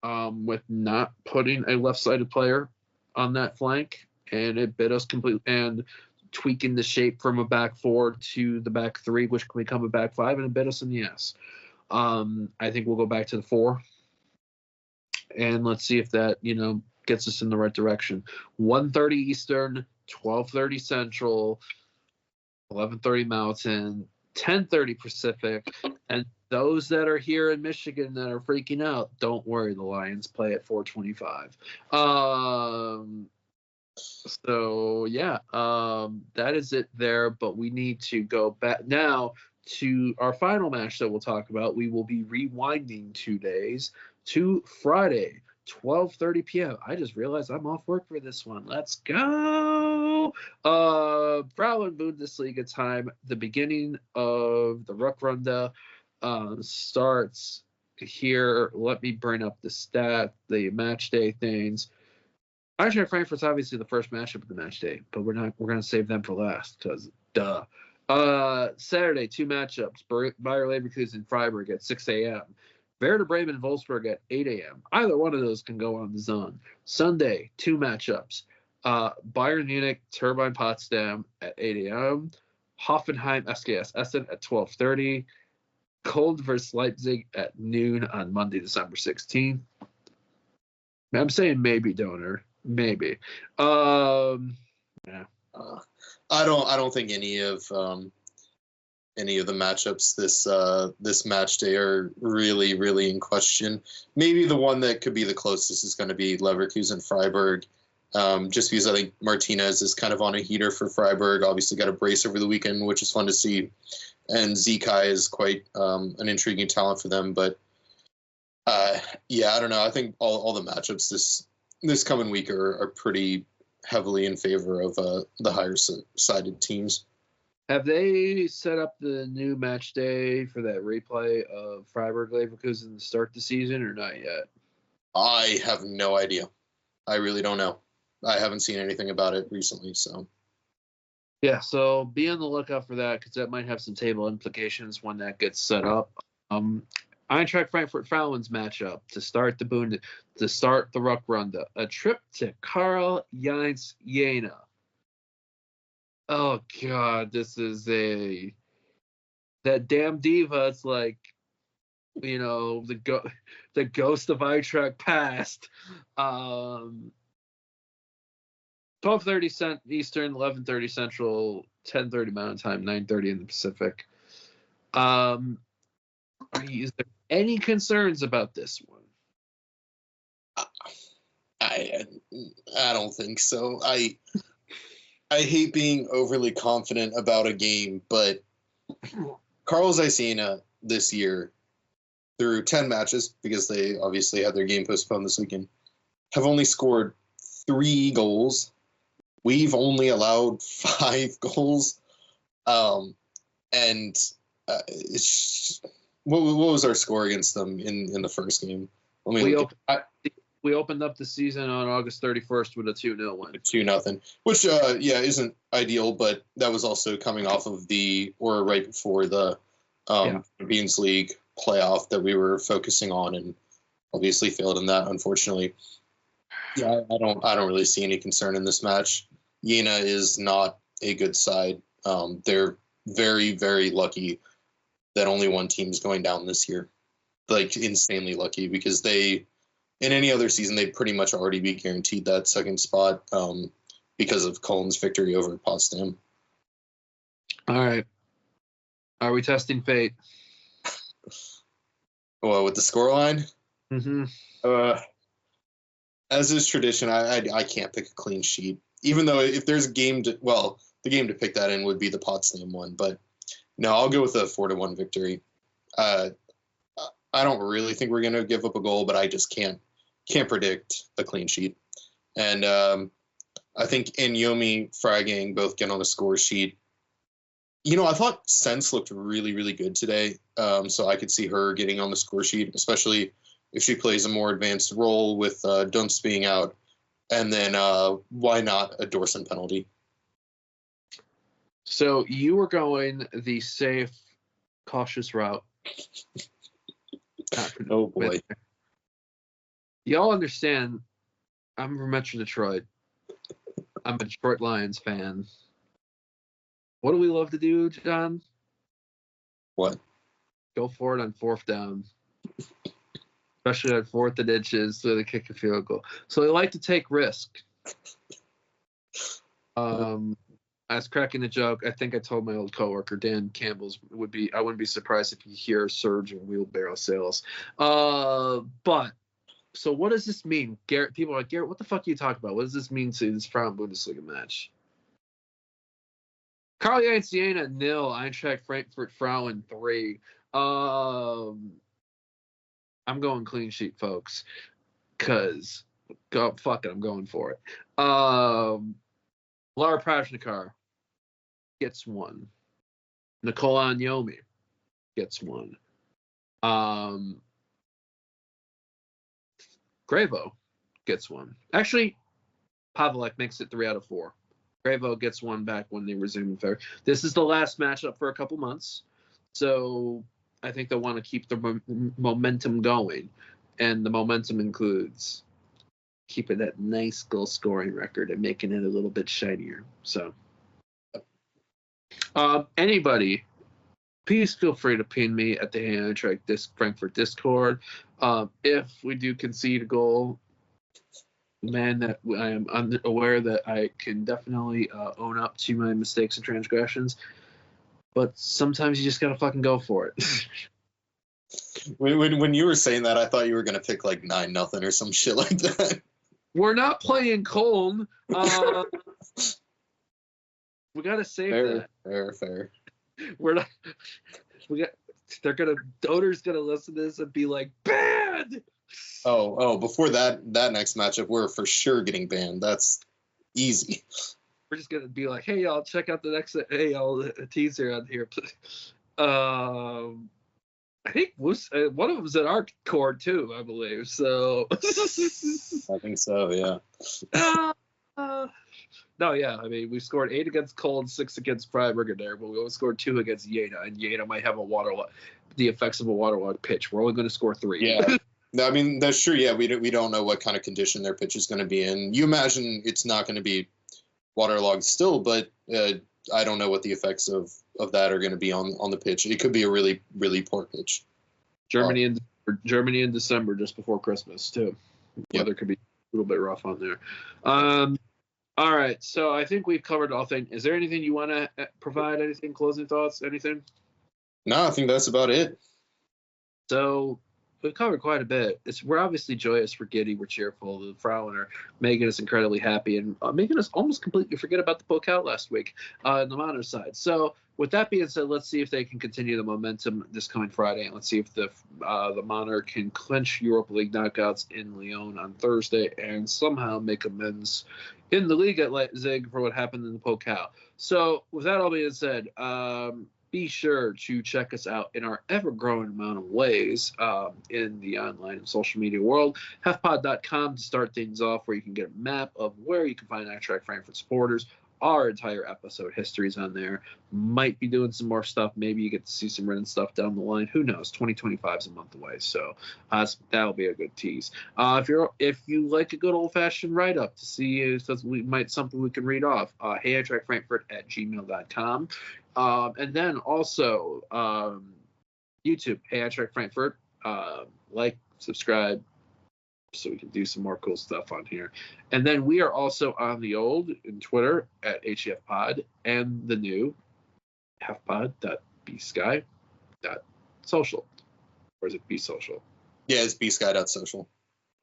with not putting a left-sided player on that flank, and it bit us completely. And tweaking the shape from a back four to the back three, which can become a back five, and it bit us in the ass. I think we'll go back to the 4. And let's see if that, gets us in the right direction. 1:30 Eastern, 12:30 Central, 11:30 Mountain, 10:30 Pacific. And those that are here in Michigan that are freaking out, don't worry, the Lions play at 4:25. So, yeah, that is it there. But we need to go back now to our final match that we'll talk about. We will be rewinding 2 days to Friday, 12:30 p.m. I just realized I'm off work for this one. Let's go. Frauen Bundesliga time. The beginning of the Rückrunde starts here. Let me bring up the match day things. Eintracht Frankfurt's obviously the first matchup of the match day, but we're going to save them for last because duh. Saturday, 2 matchups. Bayer Leverkusen Freiburg at 6 a.m. Werder Bremen and Wolfsburg at 8 a.m. Either one of those can go on the zone. Sunday, 2 matchups. Bayern Munich, Turbine Potsdam at 8 a.m. Hoffenheim, SKS Essen at 12:30. Köln versus Leipzig at noon on Monday, December 16th. I'm saying maybe, Donor. Maybe. Yeah. I don't think any of the matchups this match day are really in question. Maybe the one that could be the closest is going to be Leverkusen Freiburg. just because I think Martinez is kind of on a heater for Freiburg. Obviously got a brace over the weekend, which is fun to see. And Zekai is quite an intriguing talent for them. But, yeah, I don't know. I think all the matchups this coming week are pretty heavily in favor of the higher-sided teams. Have they set up the new match day for that replay of Freiburg Leverkusen to start the season or not yet? I have no idea. I really don't know. I haven't seen anything about it recently, so. Yeah, so be on the lookout for that because that might have some table implications when that gets set up. Eintracht Frankfurt Frauen's matchup to start the Rückrunde. A trip to Karl-Heinz Jena. Oh God, this is that damn diva. It's like, you know, the ghost of Eintracht past. 12:30 Eastern, 11:30 Central, 10:30 Mountain Time, 9:30 in the Pacific. Is there any concerns about this one? I don't think so. I hate being overly confident about a game, but Karl Jena this year, through 10 matches, because they obviously had their game postponed this weekend, have only scored 3 goals. We've only allowed 5 goals. And what was our score against them in the first game? We opened up the season on August 31st with a 2-0 win. 2-0, which isn't ideal, but that was also coming off of right before the Champions League playoff that we were focusing on, and obviously failed in that, unfortunately. Yeah, I don't really see any concern in this match. Jena is not a good side. They're very, very lucky that only one team is going down this year. Like, insanely lucky, because in any other season, they'd pretty much already be guaranteed that second spot because of Köln's victory over Potsdam. All right. Are we testing fate? Well, with the scoreline? Mm-hmm. As is tradition, I can't pick a clean sheet. Even though if there's a game the game to pick that in would be the Potsdam one. But no, I'll go with a 4-1 victory. I don't really think we're going to give up a goal, but I just can't predict a clean sheet. And I think Yomi, Fragang both get on the score sheet. You know, I thought Sense looked really, really good today. So I could see her getting on the score sheet, especially if she plays a more advanced role with Dunst being out. And then why not a Dorson penalty? So you were going the safe, cautious route. Oh, boy. Y'all understand, I'm from Metro Detroit. I'm a Detroit Lions fan. What do we love to do, John? What? Go for it on 4th down. Especially on 4th and inches, so they kick a field goal. So they like to take risk. I was cracking a joke. I think I told my old coworker, Dan Campbell's, I wouldn't be surprised if you hear a surge in wheelbarrow sales. But, so what does this mean? Garrett, people are like, Garrett, what the fuck are you talking about? What does this mean to this Frauen Bundesliga match? Karl-Heinz Jena 0, Eintracht Frankfurt Frauen 3. I'm going clean sheet, folks, because fuck it, I'm going for it. Laura Prajnikar gets 1. Nicole Anyomi gets 1. Gravo gets 1. Actually, Pavelek makes it 3 out of 4. Gravo gets 1 back when they resume in February. This is the last matchup for a couple months, so I think they'll want to keep the momentum going, and the momentum includes keeping that nice goal scoring record and making it a little bit shinier. So, anybody, please feel free to pin me at the Eintracht Frankfurt Discord. If we do concede a goal, man, that I am aware that I can definitely own up to my mistakes and transgressions. But sometimes you just gotta fucking go for it. When you were saying that, I thought you were gonna pick like 9-0 or some shit like that. We're not playing Cologne. We gotta save that. Fair. We're not. Donor's gonna listen to this and be like, banned. Oh! Before that next matchup, we're for sure getting banned. That's easy. We're just gonna be like, hey y'all, check out the next. Hey y'all, a teaser on here. I think one of them's at our court too, I believe. So. I think so. Yeah. No, yeah. I mean, we scored 8 against Cologne, 6 against Freiburg in there, but we only scored 2 against Jena, and Jena might have the effects of a waterlogged pitch. We're only going to score 3. Yeah. I mean, that's true. Yeah, we don't know what kind of condition their pitch is going to be in. You imagine it's not going to be waterlogged still, but I don't know what the effects of that are going to be on the pitch. It could be a really, really poor pitch. Germany in December, just before Christmas, too. Weather could be a little bit rough on there. All right, so I think we've covered all things. Is there anything you want to provide? Anything? Closing thoughts? Anything? No, I think that's about it. So we've covered quite a bit. We're obviously joyous, we're giddy, we're cheerful. The Frauen are making us incredibly happy and making us almost completely forget about the Pokal last week on the Männer side. So with that being said, let's see if they can continue the momentum this coming Friday, and let's see if the Männer can clinch Europa League knockouts in Lyon on Thursday and somehow make amends in the league at Leipzig for what happened in the Pokal. So with that all being said, be sure to check us out in our ever-growing amount of ways in the online and social media world. Hefpod.com to start things off, where you can get a map of where you can find Eintracht Frankfurt supporters. Our entire episode history's on there. Might be doing some more stuff. Maybe you get to see some written stuff down the line. Who knows? 2025 is a month away, so that'll be a good tease. If you like a good old-fashioned write-up to see if something we can read off, hey Eintracht Frankfurt at gmail.com. And then also YouTube, hey Eintracht Frankfurt. Like, subscribe, so we can do some more cool stuff on here. And then we are also on the old in Twitter at HEFPod and the new hefpod.bsky.social. Or is it bsocial? Yeah, it's bsky.social.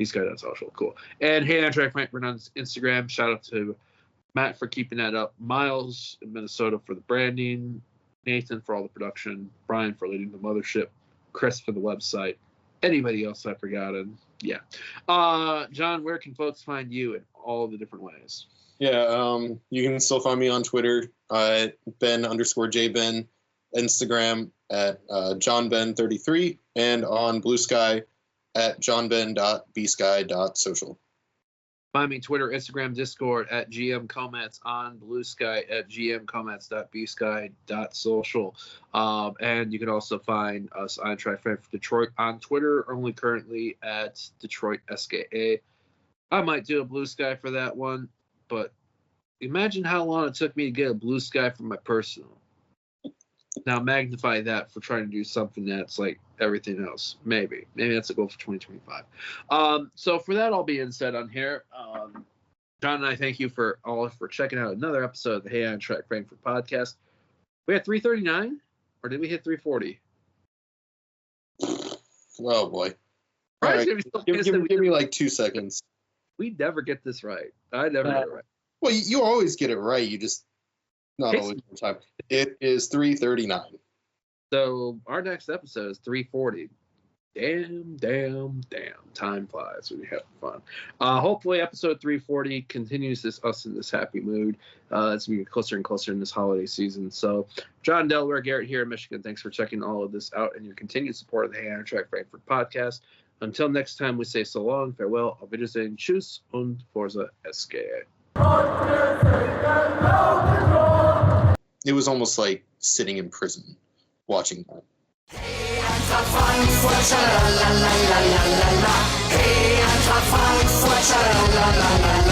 bsky.social, cool. And hey Eintracht Frankfurt on Instagram. Shout out to Matt for keeping that up. Miles in Minnesota for the branding. Nathan for all the production. Brian for leading the mothership. Chris for the website. Anybody else I forgot? And yeah. John, where can folks find you in all the different ways? Yeah, you can still find me on Twitter at Ben_JBen, Instagram at JohnBen33, and on Blue Sky at johnben.bsky.social. Find me Twitter, Instagram, Discord at GMComats, on Blue Sky at gmcomats.bsky.social. And you can also find us on Eintracht Frankfurt Detroit on Twitter, only currently at Detroit SGE. I might do a Blue Sky for that one, but imagine how long it took me to get a Blue Sky for my personal. Now magnify that for trying to do something that's like everything else. Maybe that's a goal for 2025. So for that all being said on here, John and I thank you for checking out another episode of the Hey Eintracht Frankfurt podcast. We had 339, or did we hit 340? Oh boy! All right, give me like 2 seconds. We never get this right. I never get it right. Well, you always get it right. You just not always the time. It is 339. So our next episode is 340. Damn. Time flies when you have fun. Hopefully episode 340 continues us in this happy mood as we get closer and closer in this holiday season. So John, Delaware, Garrett here in Michigan, thanks for checking all of this out and your continued support of the Hey Eintracht Frankfurt podcast. Until next time, we say so long, farewell, auf Wiedersehen, tschüss und Fórza SGE. It was almost like sitting in prison watching that. Hey, Eintracht Frankfurt, la la la la la la. Hey, Eintracht Frankfurt, la la la la la.